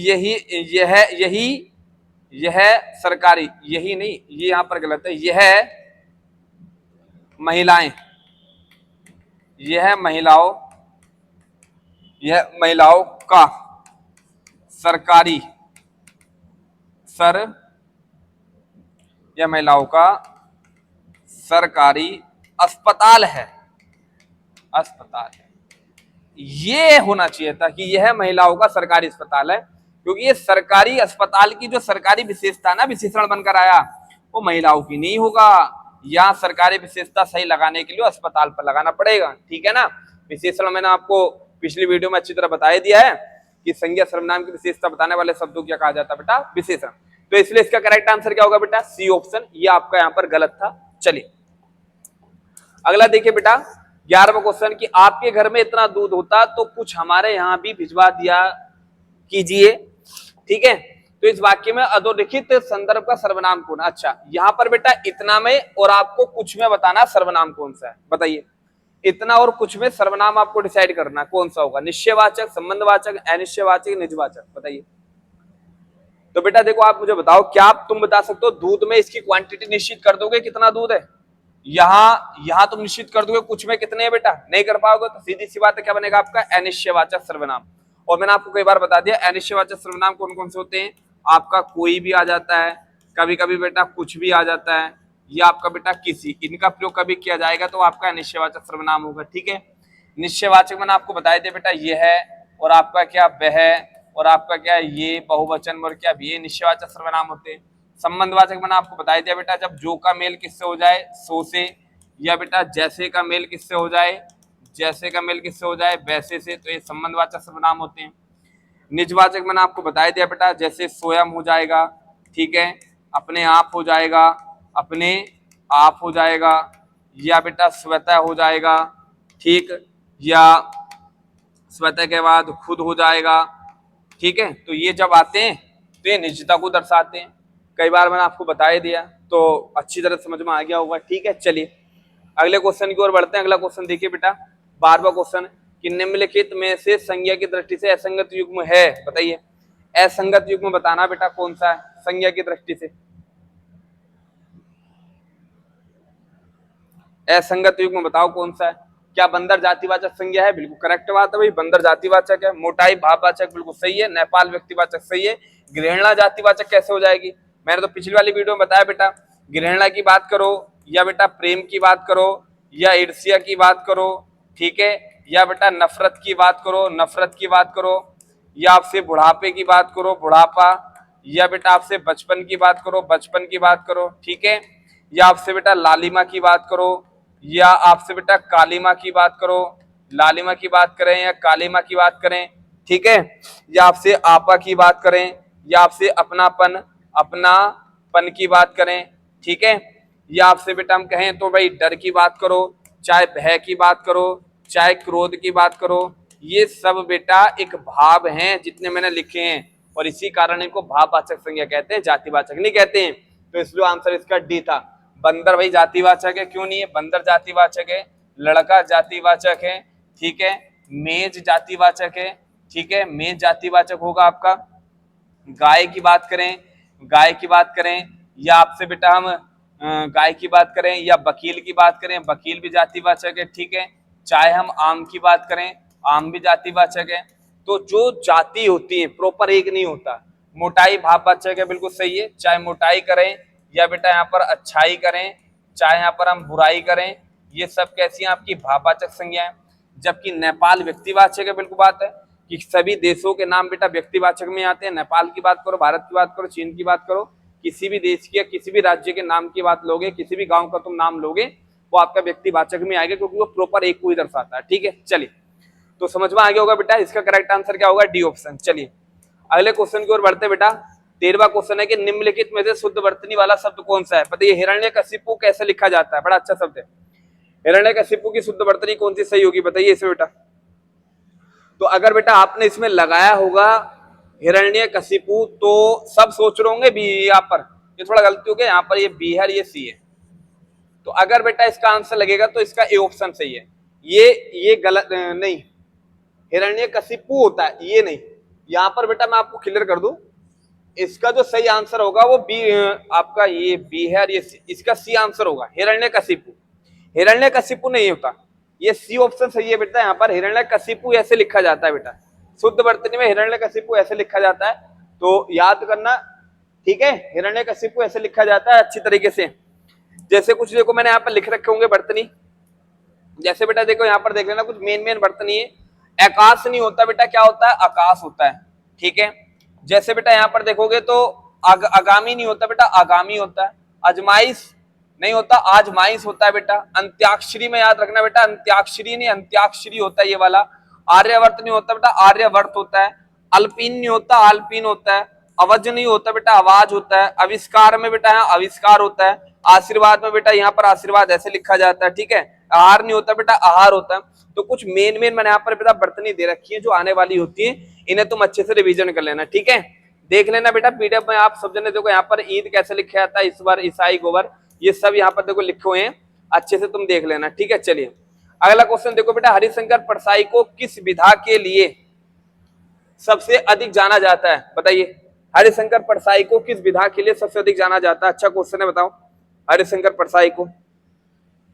यह सरकारी, यही नहीं, ये यहां पर गलत है। यह महिलाओं का सरकारी यह महिलाओं का सरकारी अस्पताल है, ये होना चाहिए था कि यह महिलाओं का सरकारी अस्पताल है, क्योंकि ये सरकारी अस्पताल की जो सरकारी विशेषता ना विशेषण बनकर आया वो महिलाओं की नहीं होगा। यहाँ सरकारी विशेषता सही लगाने के लिए अस्पताल पर लगाना पड़ेगा, ठीक है ना। विशेषण मैंने आपको पिछली वीडियो में अच्छी तरह बता दिया है कि संज्ञा सर्वनाम की विशेषता बताने वाले शब्दों को क्या कहा जाता है बेटा, विशेषण। तो इसलिए इसका करेक्ट आंसर क्या होगा बेटा, सी ऑप्शन, ये आपका यहाँ पर गलत था। चलिए अगला देखिए बेटा 11वां क्वेश्चन कि आपके घर में इतना दूध होता तो कुछ हमारे यहाँ भी भिजवा दिया कीजिए, ठीक है। तो इस वाक्य में अधोलिखित संदर्भ का सर्वनाम कौन है। अच्छा यहाँ पर बेटा इतना में और आपको कुछ में बताना सर्वनाम कौन सा है, बताइए। इतना और कुछ में सर्वनाम आपको डिसाइड करना कौन सा होगा, निश्चयवाचक, संबंधवाचक, अनिश्चयवाचक, निजवाचक, बताइए। तो बेटा देखो आप मुझे बताओ, क्या तुम बता सकते हो दूध में इसकी क्वांटिटी निश्चित कर दोगे कितना दूध है, यहां तुम निश्चित कर दोगे कुछ में कितने है बेटा, नहीं कर पाओगे तो सीधी सी बात है क्या बनेगा आपका अनिश्चयवाचक सर्वनाम। और मैंने आपको कई बार बता दिया अनिश्चयवाचक सर्वनाम कौन कौन से होते हैं, आपका कोई भी आ जाता है, कभी कभी बेटा कुछ भी आ जाता है, या आपका बेटा किसी, इनका प्रयोग कभी किया जाएगा तो आपका निश्चयवाचक सर्वनाम होगा, ठीक है। निश्चयवाचक मैंने आपको बताया दिया बेटा ये है, और आपका क्या वह, और आपका क्या है ये बहुवचन और क्या ये निश्चयवाचक सर्वनाम होते हैं। संबंधवाचक मैंने आपको बता दिया बेटा, जब जो का मेल किससे हो जाए सो से, या बेटा जैसे का मेल किससे हो जाए, जैसे का मेल किससे हो जाए वैसे से, तो ये संबंधवाचक सर्वनाम होते हैं। निजवाचक मैंने आपको बता दिया बेटा, जैसे स्वयं हो जाएगा, ठीक है, अपने आप हो जाएगा, अपने आप हो जाएगा, या बेटा स्वतः हो जाएगा, ठीक, या स्वतः के बाद खुद हो जाएगा, ठीक है। तो ये जब आते हैं तो ये निजता को दर्शाते हैं। कई बार मैंने आपको बता ही दिया तो अच्छी तरह समझ में आ गया होगा, ठीक है। चलिए अगले क्वेश्चन की ओर बढ़ते हैं। अगला क्वेश्चन देखिए बेटा, 12वां क्वेश्चन कि निम्नलिखित में से संज्ञा की दृष्टि से असंगत युग्म है, बताइए असंगत युग्म बताना बेटा कौन सा है संज्ञा की दृष्टि से। असंगत युग्म बताओ कौन सा है। क्या बंदर जातिवाचक संज्ञा है? बिल्कुल करेक्ट बात है भाई, बंदर जातिवाचक है। मोटाई भाववाचक बिल्कुल सही है। नेपाल व्यक्तिवाचक सही है। ग्रहणा जातिवाचक कैसे हो जाएगी? मैंने तो पिछली वाली वीडियो में बताया बेटा, ग्रहणा की बात करो या बेटा प्रेम की बात करो या ईर्ष्या की बात करो, ठीक है, या बेटा नफरत की बात करो, नफरत की बात करो, या आपसे बुढ़ापे की बात करो, बुढ़ापा, या बेटा आपसे बचपन की बात करो, बचपन की बात करो, ठीक है, या आपसे बेटा लालिमा की बात करो, या आपसे बेटा कालिमा की बात करो, लालिमा की बात करें या कालिमा की बात करें, ठीक है, या आपसे आपा की बात करें, या आपसे अपनापन अपनापन की बात करें, ठीक है, या आपसे बेटा हम कहें तो भाई डर की बात करो, चाहे भय की बात करो, चाहे क्रोध की बात करो, ये सब बेटा एक भाव हैं जितने मैंने लिखे हैं, और इसी कारण इनको भाववाचक संज्ञा कहते हैं, जातिवाचक नहीं कहते हैं। तो इसलिए आंसर इसका डी था। बंदर भाई जातिवाचक है, क्यों नहीं है? बंदर जातिवाचक है, लड़का जातिवाचक है, ठीक है, मेज जातिवाचक है, ठीक है, मेज जातिवाचक होगा आपका। गाय की बात करें, गाय की बात करें, या आपसे बेटा हम गाय की बात करें या वकील की बात करें, वकील भी जातिवाचक है, ठीक है, चाहे हम आम की बात करें, आम भी जातिवाचक है। तो जो जाति होती है प्रॉपर एक नहीं होता। मोटाई भाववाचक है, बिल्कुल सही है, चाहे मोटाई करें या बेटा यहाँ पर अच्छाई करें, चाहे यहाँ पर हम बुराई करें, ये सब कैसी हैं आपकी भाववाचक संज्ञा है। जबकि नेपाल व्यक्तिवाचक है, बिल्कुल बात है कि सभी देशों के नाम बेटा व्यक्तिवाचक में आते हैं। नेपाल की बात करो, भारत की बात करो, चीन की बात करो, किसी भी देश की या किसी भी राज्य के नाम की बात लोगे, किसी भी गांव का तुम नाम लोगे, वो आपका व्यक्तिवाचक में आएगा, क्योंकि वो प्रॉपर एक को ही दर्शाता है, ठीक है। चलिए तो समझ में आ गया होगा बेटा, इसका करेक्ट आंसर क्या होगा? D option. चलिए अगले क्वेश्चन की ओर बढ़ते बेटा। 13वां क्वेश्चन है कि निम्नलिखित में से शुद्ध वर्तनी वाला शब्द कौन सा है? बताइए हिरण्यकशिपु कैसे लिखा जाता है? बड़ा अच्छा शब्द है। हिरण्यकशिपु की शुद्ध वर्तनी कौन सी सही होगी? बताइए इसे बेटा। तो अगर बेटा आपने इसमें लगाया होगा हिरण्यकशिपु तो सब सोच रहे होंगे बी, यहाँ पर ये थोड़ा गलती हो गया, यहाँ पर ये बी है, ये सी है। तो अगर बेटा इसका आंसर लगेगा तो इसका ए ऑप्शन सही है। ये गलत नहीं, हिरण्यकशिपु होता है, ये नहीं। यहाँ पर बेटा मैं आपको क्लियर कर दूं, इसका जो सही आंसर होगा वो बी, आपका ये बी है और ये सी, इसका सी आंसर होगा हिरण्यकशिपु। हिरण्यकशिपु नहीं होता, ये सी ऑप्शन सही है बेटा। यहाँ पर हिरण्यकशिपु ऐसे लिखा जाता है बेटा, शुद्ध वर्तनी में हिरण्यकशिपु ऐसे लिखा जाता है, तो याद करना, ठीक है। हिरण्यकशिपु ऐसे लिखा जाता है अच्छी तरीके से। जैसे कुछ देखो मैंने यहाँ पर लिख रखे होंगे वर्तनी, जैसे बेटा देखो यहाँ पर देख लेना, कुछ मेन वर्तनी है। आकाश नहीं होता बेटा, क्या होता है? आकाश होता है, ठीक है। जैसे बेटा यहाँ पर देखोगे तो आगामी नहीं होता बेटा, आगामी होता है। अजमाइश नहीं होता, आजमाइश होता है बेटा। अंत्याक्षरी में याद रखना बेटा, अंत्याक्षरी नहीं अंत्याक्षरी होता है ये वाला। आर्यवर्त नहीं होता बेटा, आर्यवर्त होता है। अल्पीन नहीं होता, अल्पीन होता है। अवज नहीं होता बेटा, आवाज होता है। आविष्कार में बेटा यहाँ आविष्कार होता है। आशीर्वाद में बेटा यहाँ पर आशीर्वाद ऐसे लिखा जाता है, ठीक है। आहार नहीं होता बेटा, आहार होता है। तो कुछ मेन मैंने यहाँ पर बेटा वर्तनी दे रखी है जो आने वाली होती है, इन्हें तुम अच्छे से रिवीजन कर लेना, ठीक है। देख लेना बेटा पीडीएफ में, आप सब जने देखो यहाँ पर ईद कैसे लिखा जाता है, इस बार ईसाई गोबर, ये सब यहाँ पर देखो लिखे हुए हैं, अच्छे से तुम देख लेना, ठीक है। चलिए अगला क्वेश्चन देखो बेटा, हरिशंकर परसाई को किस विधा के लिए सबसे अधिक जाना जाता है? बताइए हरिशंकर परसाई को किस विधा के लिए सबसे अधिक जाना जाता है? अच्छा क्वेश्चन है, बताओ। हरिशंकर परसाई को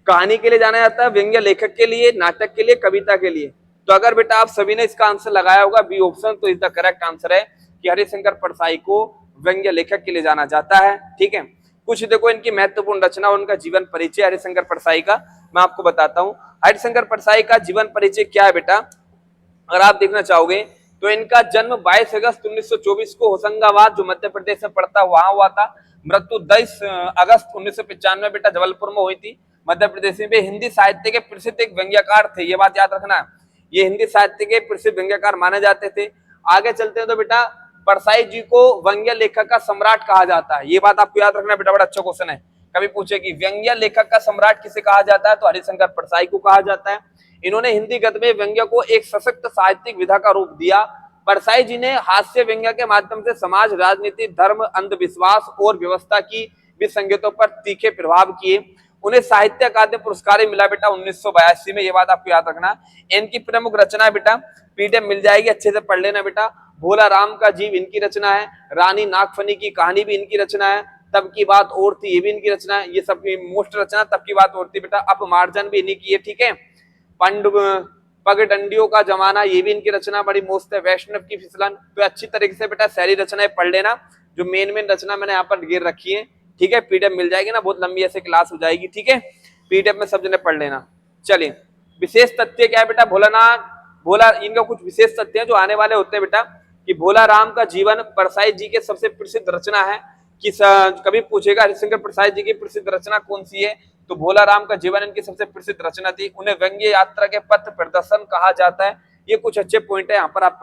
कहानी के लिए जाना जाता है, व्यंग्य लेखक के लिए, नाटक के लिए, कविता के लिए? तो अगर बेटा आप सभी ने इसका आंसर लगाया होगा बी ऑप्शन, तो इसका करेक्ट आंसर है कि हरिशंकर परसाई को व्यंग्य लेखक के लिए जाना जाता है, ठीक है। कुछ देखो इनकी महत्वपूर्ण रचना और उनका जीवन परिचय हरिशंकर परसाई का मैं आपको बताता हूँ। हरिशंकर परसाई का जीवन परिचय क्या है बेटा? अगर आप देखना चाहोगे तो इनका जन्म 22 अगस्त 1924 को होशंगाबाद जो मध्य प्रदेश में पड़ता है वहां हुआ था। मृत्यु 10 अगस्त 1995 में बेटा जबलपुर में हुई थी मध्य प्रदेश में। वे हिंदी साहित्य के प्रसिद्ध एक व्यंग्यकार थे, ये बात याद रखना। ये हिंदी साहित्य के प्रसिद्ध व्यंग्यकार माने जाते थे। आगे चलते हैं तो बेटा परसाई जी को व्यंग्य लेखक का सम्राट कहा जाता है, ये बात आपको याद रखना बेटा, बड़ा अच्छा क्वेश्चन है। कभी पूछे कि व्यंग्य लेखक का सम्राट किसे कहा जाता है, तो हरिशंकर परसाई को कहा जाता है। इन्होंने हिंदी गद्य में व्यंग्य को एक सशक्त साहित्यिक विधा का रूप दिया। परसाई जी ने हास्य व्यंग्य के माध्यम से समाज, राजनीति, धर्म, अंधविश्वास और व्यवस्था की विसंगतियों पर तीखे प्रभाव किए। उन्हें साहित्य अकादमी पुरस्कार मिला बेटा 1982 में, ये बात आपको याद रखना। इनकी प्रमुख रचना बेटा पीडीएफ मिल जाएगी, अच्छे से पढ़ लेना बेटा। भोला राम का जीव इनकी रचना है। रानी नागफनी की कहानी भी इनकी रचना है। तब की बात और थी, ये भी इनकी रचना है। ये सब मोस्ट रचना तब की बात और थी बेटा। अपमार्जन भी इन्हीं की है, ठीक है। पगडंडियों का जमाना, ये भी इनकी रचना बड़ी मस्त है। वैष्णव की फिसलन, तो अच्छी तरीके से बेटा सारी रचनाएं पढ़ लेना। जो मेन रचना मैंने यहाँ पर गिर रखी है, ठीक है। पीडीएफ मिल जाएगी ना, बहुत लंबी ऐसे क्लास हो जाएगी, ठीक है। पीडीएफ में सब जने पढ़ लेना। चलिए, विशेष तथ्य क्या है बेटा, भोला इनका कुछ विशेष तथ्य है जो आने वाले होते हैं बेटा, कि भोला राम का जीवन परसाई जी के सबसे प्रसिद्ध रचना है। कि कभी पूछेगा हरिशंकर परसाई जी की प्रसिद्ध रचना कौन सी है, तो भोला राम का जीवन इनकी सबसे प्रसिद्ध रचना थी। उन्हें व्यंग्य यात्रा के पथ प्रदर्शन कहा जाता है। ये कुछ अच्छे पॉइंट है, यहाँ पर आप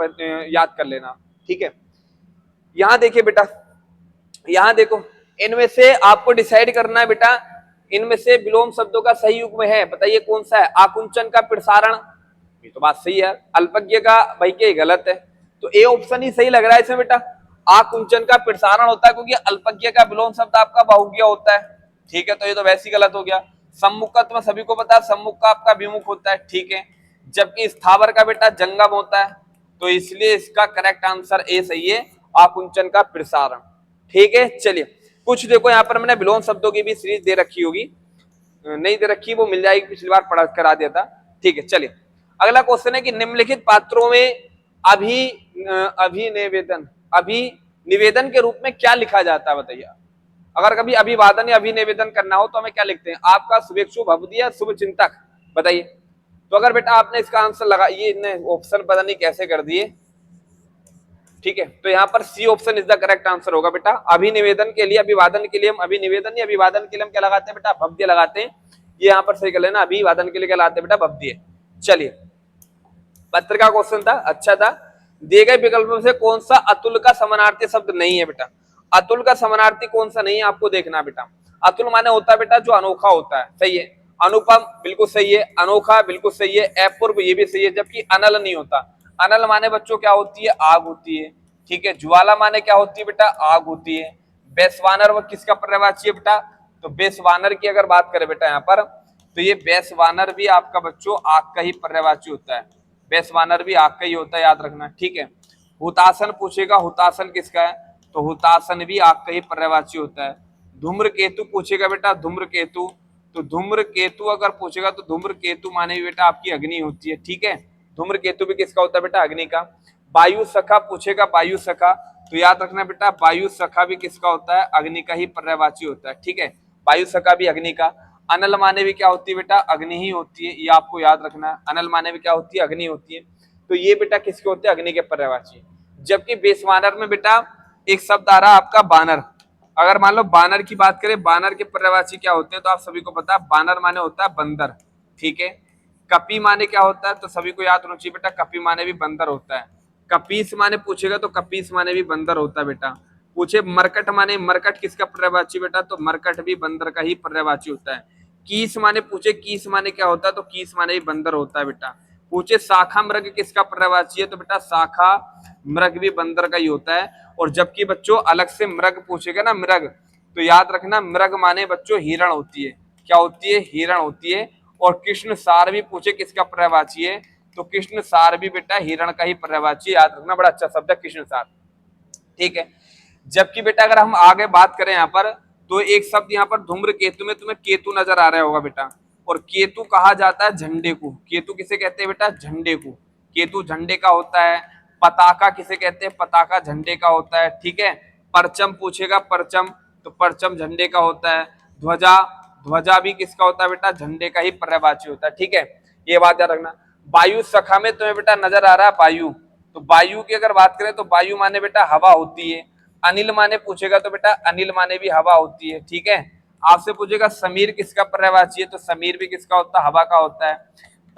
याद कर लेना, ठीक है। यहाँ देखिए बेटा, यहाँ देखो, इनमें से आपको डिसाइड करना है बेटा, इनमें से विलोम शब्दों का सही युग्म है, बताइए कौन सा है। आकुंचन का प्रसारण, ये तो बात सही है। अल्पज्ञ का भाई के गलत है, तो ए ऑप्शन ही सही लग रहा है इसमें बेटा। आकुंचन का प्रसारण होता है, क्योंकि अल्पज्ञ का विलोम शब्द आपका बहुज्ञ होता है, ठीक है। तो ये तो वैसे ही गलत हो गया। सम्मुखत्व सभी को पता है, सम्मुख का आपका विमुख होता है, ठीक है। जबकि स्थावर का बेटा जंगम होता है, तो इसलिए इसका करेक्ट आंसर ए सही है, आकुंचन का प्रसारण, ठीक है। चलिए, कुछ देखो यहाँ पर मैंने विलोम शब्दों की भी सीरीज दे रखी होगी, नहीं दे रखी वो मिल जाएगी, पिछली बार पढ़ा करा दिया था, ठीक है। चलिए, अगला क्वेश्चन है कि निम्नलिखित पात्रों में अभिनिवेदन के रूप में क्या लिखा जाता है, बताइए। अगर कभी अभिवादन या अभिनिवेदन करना हो तो हमें क्या लिखते हैं, आपका शुभेच्छु भवदीय या शुभ चिंतक, बताइए। तो अगर बेटा आपने इसका आंसर लगा, ये ऑप्शन पता नहीं कैसे कर दिए, ठीक है। तो यहाँ पर C option is the correct answer होगा बेटा। अभिनिवेदन के लिए, अभिवादन के लिए हम अभिनिवेदन या अभिवादन के लिए हम क्या लगाते हैं बेटा, भव्य लगाते हैं। ये यहाँ पर सही कर लेना, अभिवादन के लिए क्या लगाते हैं बेटा, भव्य। चलिए, पत्र का क्वेश्चन था, अच्छा था। दिए गए विकल्पों से कौन सा अतुल का समानार्थी शब्द नहीं है बेटा। अतुल का समानार्थी कौन सा नहीं है आपको देखना बेटा। अतुल माने होता है बेटा जो अनोखा होता है, सही है। अनुपम बिल्कुल सही है, अनोखा बिल्कुल सही है, अपूर्व ये भी सही है। जबकि अनल नहीं होता। अनल माने बच्चों क्या होती है, आग होती है, ठीक है। ज्वाला माने क्या होती है बेटा, आग होती है। बेसवानर वो किसका पर्यायवाची है बेटा, तो बेसवानर की अगर बात करें बेटा यहाँ पर, तो ये बेसवानर भी आपका बच्चों आग का ही पर्यायवाची होता है। बेसवानर भी आग का ही होता है, याद रखना, ठीक है। हुतासन पूछेगा, हुतासन किसका है, तो हुतासन भी आग का ही पर्यायवाची होता है। धूम्रकेतु पूछेगा बेटा, धूम्रकेतु, तो धूम्रकेतु अगर पूछेगा तो धूम्रकेतु माने भी बेटा आपकी अग्नि होती है, ठीक है। धूम्रकेतु भी किसका होता है बेटा, अग्नि का। वायु सखा पूछेगा, वायु सखा, तो याद रखना बेटा वायु सखा भी किसका होता है, अग्नि का ही पर्यायवाची होता है, ठीक है। वायु सखा भी अग्नि का। अनल माने भी क्या होती है बेटा, अग्नि ही होती है, ये आपको याद रखना है। अनल माने भी क्या होती है, अग्नि होती है। तो ये बेटा किसके होते हैं, अग्नि के पर्यायवाची। जबकि बेसवानर में बेटा एक शब्द आ रहा है आपका बानर। अगर मान लो बानर की बात करें, बानर के पर्यायवाची क्या होते हैं, तो आप सभी को पता है बानर माने होता है बंदर, ठीक है। कपी माने क्या होता है, तो सभी को याद होना चाहिए बेटा, कपी माने भी बंदर होता है। कपीस माने पूछेगा तो कपीस माने भी बंदर होता है बेटा। पूछे मरकट माने, मरकट किसका पर्यायवाची बेटा, तो मरकट भी बंदर का ही पर्यायवाची होता है। कीस माने पूछे, कीस माने क्या होता है, तो कीस माने भी बंदर होता है बेटा। पूछे शाखा मृग किसका पर्यायवाची है, तो बेटा शाखा मृग भी बंदर का ही होता है। और जबकि बच्चों अलग से मृग पूछेगा ना, मृग, तो याद रखना मृग माने बच्चों हिरण होती है, क्या होती है, हिरण होती है। और कृष्ण सार भी पूछे किसका पर्यायवाची है, तो कृष्ण सार भी बेटा हिरण का ही पर्यायवाची, याद रखना, बड़ा अच्छा शब्द है कृष्ण सार, ठीक है। जबकि बेटा अगर हम आगे बात करें यहाँ पर, तो एक शब्द यहाँ पर धूम्रकेतु में तुम्हें केतु नजर आ रहा होगा बेटा, और केतु कहा जाता है झंडे को। केतु किसे कहते हैं बेटा, झंडे को। केतु झंडे का होता है। पताका किसे कहते हैं, पताका झंडे का होता है, ठीक है। परचम पूछेगा, परचम, तो परचम झंडे का होता है। ध्वजा, ध्वजा भी किसका होता है बेटा, झंडे का ही पर्यायवाची होता है, ठीक है। ये बात याद रखना। वायु सखा में तुम्हें बेटा नजर आ रहा है वायु, तो वायु की अगर बात करें तो वायु माने बेटा हवा होती है। अनिल माने पूछेगा तो बेटा अनिल माने भी हवा होती है, ठीक है। आपसे पूछेगा समीर किसका पर्यायवाची है, तो समीर भी किसका होता है, हवा का होता है।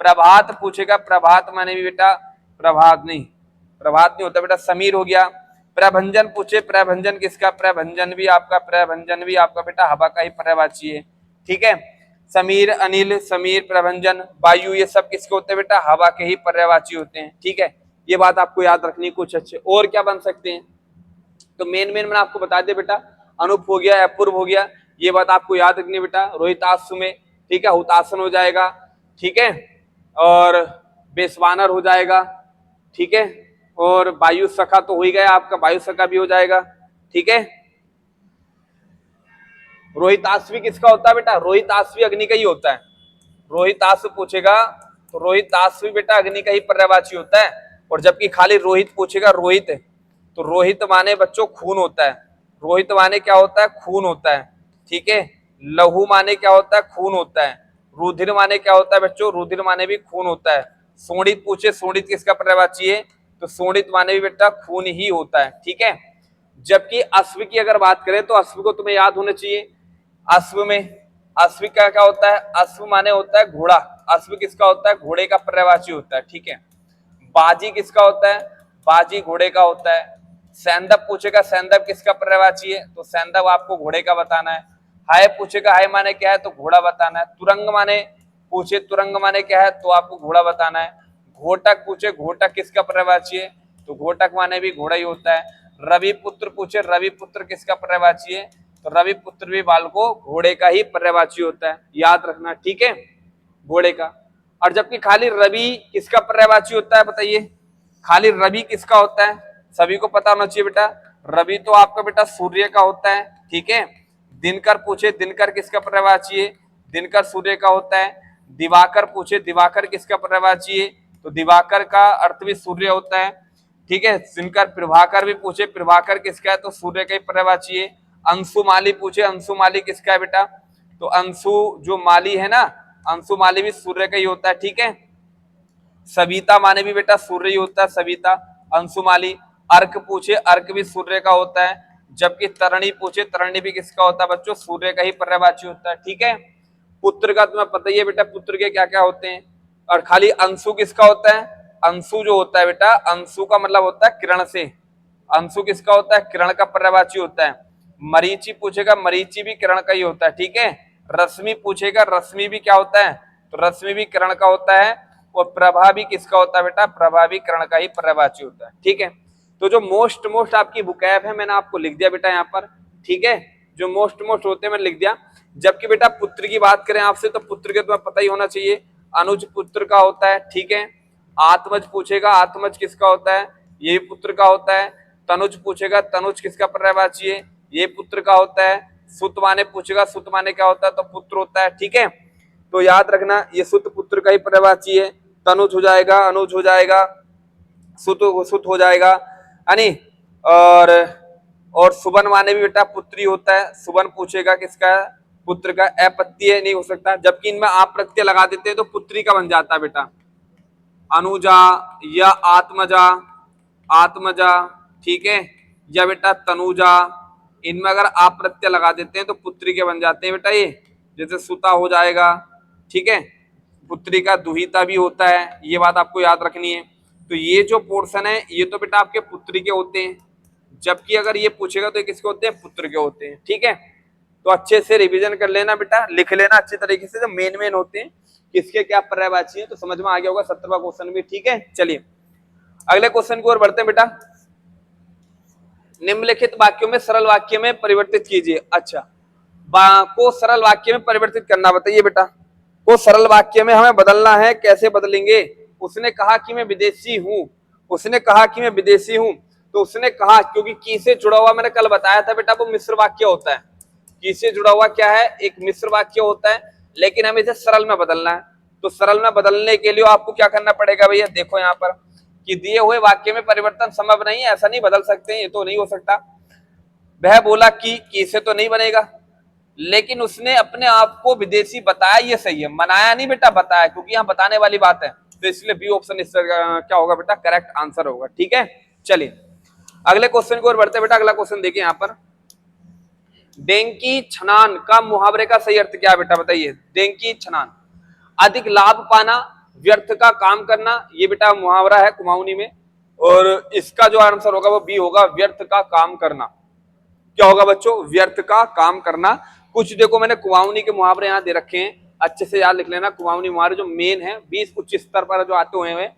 प्रभात पूछेगा, प्रभात माने भी बेटा प्रभात नहीं होता बेटा, समीर हो गया। प्रभंजन पूछे, प्रभंजन किसका, प्रभंजन भी आपका बेटा हवा का ही पर्यायवाची है, ठीक है। समीर, अनिल, समीर, प्रभंजन, वायु, ये सब किसके होते हैं बेटा, हवा के ही पर्यायवाची होते हैं, ठीक है। ये बात आपको याद रखनी कुछ अच्छे। और क्या बन सकते हैं, तो मेन मैंने आपको बता दिया बेटा, अनुप हो गया, अपूर्व हो गया, ये बात आपको याद रखनी बेटा। रोहिताश्व में, ठीक है, हुतासन हो जाएगा, ठीक है, और बेसवानर हो जाएगा, ठीक है, और वायु सखा तो हो ही गया आपका, वायु सखा भी हो जाएगा, ठीक है। रोहिताश्वी किसका होता है बेटा, रोहिताश्वी अग्नि का ही होता है। रोहिताश्व पूछेगा तो रोहिताश्वी बेटा अग्नि का ही पर्यायवाची होता है। और जबकि खाली रोहित पूछेगा, रोहित, तो रोहित माने बच्चों खून होता है। रोहित माने क्या होता है, खून होता है, ठीक है। लहू माने क्या होता है, खून होता है। रुधिर माने क्या होता है बच्चों, रुधिर माने भी खून होता है। सोडित पूछे, सोडित किसका पर्यायवाची है, तो सोडित माने भी बेटा खून ही होता है, ठीक है। जबकि अश्व की अगर बात करें तो अश्व को तुम्हें याद होना चाहिए। अश्व में, अश्व का क्या होता है, अश्व माने होता है घोड़ा। अश्व किसका होता है, घोड़े का पर्यायवाची होता है, ठीक है। बाजी किसका होता है, बाजी घोड़े का होता है। सैंदव पूछेगा, सैंदव किसका पर्यायवाची है, तो सैंदव आपको घोड़े का बताना है। हाय पूछेगा, हाय माने क्या है, तो घोड़ा बताना है। तुरंग माने पूछे, तुरंग माने क्या है, तो आपको घोड़ा बताना है। घोटक पूछे, घोटक किसका पर्यायवाची है, तो घोटक माने भी घोड़ा ही होता है। रवि पुत्र पूछे, रवि पुत्र किसका पर्यायवाची है, तो रवि पुत्र भी बाल को घोड़े का ही पर्यायवाची होता है, याद रखना, ठीक है, घोड़े का। और जबकि खाली रवि किसका पर्यायवाची होता है बताइए, खाली रवि किसका होता है, सभी को पता होना चाहिए बेटा। रवि तो आपका बेटा सूर्य का होता है, ठीक है। दिनकर पूछे, दिनकर किसका पर्यायवाची है, दिनकर सूर्य का होता है। दिवाकर पूछे, दिवाकर किसका पर्यायवाची है, तो दिवाकर का अर्थ भी सूर्य होता है, ठीक है। दिनकर, प्रभाकर भी पूछे, प्रभाकर किसका है, तो सूर्य का ही पर्यायवाची है। अंशुमाली पूछे, अंशुमाली किसका है बेटा, तो अंशु जो माली है ना, अंशुमाली भी सूर्य का ही होता है, ठीक है। सविता माने भी बेटा सूर्य ही होता है, सविता, अंशुमाली। अर्क पूछे, अर्क भी सूर्य का होता है। जबकि तरणी पूछे, तरणी भी किसका होता है बच्चों, सूर्य का ही पर्यायवाची होता है, ठीक है। पुत्र का तुम्हें पता ही है बेटा, पुत्र के क्या क्या होते हैं। और खाली अंशु किसका होता है, अंशु जो होता है बेटा, अंशु का मतलब होता है किरण से। अंशु किसका होता है, किरण का पर्यायवाची होता है। मरीचि पूछेगा, मरीचि भी किरण का ही होता है, ठीक है। रश्मि पूछेगा, रश्मि भी क्या होता है, तो रश्मि भी किरण का होता है। और प्रभा भी किसका होता है बेटा, प्रभा भी किरण का ही पर्यायवाची होता है, ठीक है। तो जो मोस्ट आपकी बुकैब है मैंने आपको लिख दिया बेटा यहाँ पर, ठीक है। जो मोस्ट होते हैं मैंने लिख दिया। जबकि बेटा पुत्र की बात करें आपसे, तो पुत्र के तुम्हें पता ही होना चाहिए, अनुज पुत्र का होता है, ठीक है। आत्मज पूछेगा, आत्मज किसका होता है, ये पुत्र का होता है। तनुज पूछेगा, तनुज किसका पर्यायवाची है, ये पुत्र का होता है। सुत माने पूछेगा, सुत माने क्या होता है, तो पुत्र होता है, ठीक है। तो याद रखना ये सुत पुत्र का ही पर्यायवाची है। तनुज हो जाएगा, अनुज हो जाएगा, सुत हो जाएगा, यानी। और सुबन माने भी बेटा पुत्री होता है। सुबन पूछेगा किसका, पुत्र का। अपत्य नहीं हो सकता, जबकि इनमें आप प्रत्यय लगा देते हैं तो पुत्री का बन जाता है बेटा। अनुजा या आत्मजा, आत्मजा, ठीक है, या बेटा तनुजा, इनमें अगर आप प्रत्यय लगा देते हैं तो पुत्री के बन जाते हैं बेटा ये। जैसे सुता हो जाएगा, ठीक है। पुत्री का दुहिता भी होता है, ये बात आपको याद रखनी है। तो ये जो पोर्शन है ये तो बेटा आपके पुत्री के होते हैं। जबकि अगर ये पूछेगा तो किसके होते हैं, पुत्र के होते हैं, ठीक है। तो अच्छे से रिवीजन कर लेना बेटा, लिख लेना अच्छे तरीके से, जो मेन होते हैं किसके क्या पर्यायवाची है, तो समझ में आ गया होगा 17वां क्वेश्चन भी, ठीक है। चलिए अगले क्वेश्चन की ओर बढ़ते हैं बेटा। निम्नलिखित वाक्यों में सरल वाक्य में परिवर्तित कीजिए। अच्छा, को सरल वाक्य में परिवर्तित करना बताइए बेटा, को सरल वाक्य में हमें बदलना है, कैसे बदलेंगे। उसने कहा कि मैं विदेशी हूं, उसने कहा कि मैं विदेशी हूं, तो उसने कहा, क्योंकि की से जुड़ा हुआ मैंने कल बताया था बेटा, वो मिश्र वाक्य होता है। की से जुड़ा हुआ क्या है, एक मिश्र वाक्य होता है, लेकिन हमें इसे सरल में बदलना है। तो सरल में बदलने के लिए आपको क्या करना पड़ेगा भैया, देखो यहाँ पर कि दिए हुए वाक्य में परिवर्तन संभव नहीं है, ऐसा नहीं बदल सकते, ये तो नहीं हो सकता। वह बोला कि से तो नहीं बनेगा, लेकिन उसने अपने आप को विदेशी बताया, ये सही है। मनाया नहीं बेटा, बताया, क्योंकि यहाँ बताने वाली बात है। तो इसलिए बी ऑप्शन इस क्या होगा बेटा, करेक्ट आंसर होगा। ठीक है, चलिए अगले क्वेश्चन की ओर बढ़ते बेटा। अगला क्वेश्चन देखिए यहाँ पर, डेंकी छनान का मुहावरे का सही अर्थ क्या है बेटा, बताइए। डेंकी छनान, अधिक लाभ पाना, व्यर्थ का काम करना, ये बेटा मुहावरा है कुमाऊनी में, और इसका जो आंसर होगा वो बी होगा, व्यर्थ का काम करना। क्या होगा बच्चों, व्यर्थ का काम करना। कुछ देखो मैंने कुमाऊनी के मुहावरे यहाँ दे रखे हैं, अच्छे से याद लिख लेना। कुमाऊनी मुहावरे जो मेन है 20 उच्च स्तर पर जो आते हुए हैं,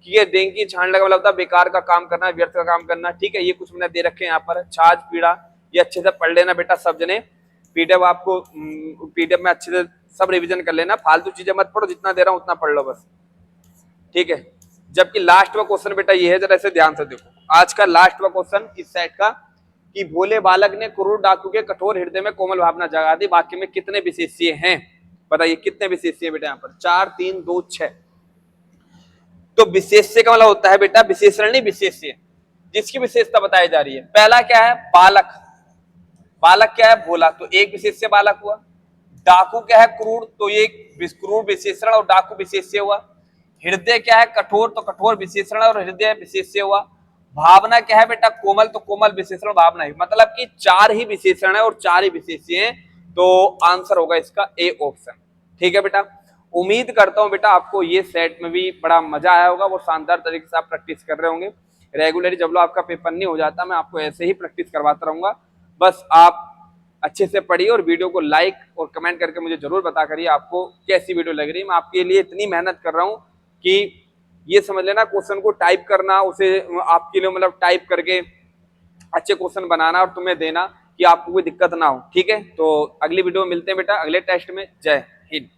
कि ये डेंकी छानने का मतलब था बेकार का काम करना, व्यर्थ का काम करना। ठीक है, ये कुछ मैंने दे रखे हैं यहाँ पर। छाछ पीड़ा, ये अच्छे से पढ़ लेना बेटा सब जने। पीडीएफ आपको पीडीएफ में अच्छे से सब रिवीजन कर लेना, फालतू चीजें मत पढ़ो, जितना दे रहा हूं उतना पढ़ लो बस। ठीक है, जबकि लास्ट का क्वेश्चन बेटा ये है, जरा ऐसे ध्यान से देखो। आज का लास्ट का क्वेश्चन इस सेट का, कि भोले बालक ने क्रूर डाकू के कठोर हृदय में कोमल भावना जगा दी, वाक्य में कितने विशेष्य हैं, बताइए कितने विशेष्य बेटा यहाँ पर। 4 3 2 6। तो विशेष्य का मतलब होता है बेटा विशेषण नहीं, विशेष्य, जिसकी विशेषता बताई जा रही है। पहला क्या है, बालक। बालक क्या है, भोला, तो एक विशेष्य बालक हुआ। डाकू क्या है, क्रूर, तो ये क्रूर विशेषण और डाकू विशेष्य हुआ। हृदय क्या है, कठोर, तो कठोर विशेषण और हृदय विशेष्य हुआ। भावना क्या है बेटा, कोमल, तो कोमल विशेषण भावना है। मतलब कि 4 ही विशेषण है और 4 ही विशेष्य हैं, तो आंसर होगा इसका ए ऑप्शन। ठीक है बेटा, उम्मीद करता हूं बेटा आपको ये सेट में भी बड़ा मजा आया होगा, वो शानदार तरीके से आप प्रैक्टिस कर रहे होंगे। रेगुलरली जब लोग आपका पेपर नहीं हो जाता, मैं आपको ऐसे ही प्रैक्टिस करवाता रहूंगा। बस आप अच्छे से पढ़िए और वीडियो को लाइक और कमेंट करके मुझे जरूर बता करिए आपको कैसी वीडियो लग रही है। मैं आपके लिए इतनी मेहनत कर रहा हूँ कि ये समझ लेना, क्वेश्चन को टाइप करना, उसे आपके लिए मतलब टाइप करके अच्छे क्वेश्चन बनाना और तुम्हें देना, कि आपको कोई दिक्कत ना हो। ठीक है, तो अगली वीडियो में मिलते हैं बेटा, अगले टेस्ट में। जय हिंद।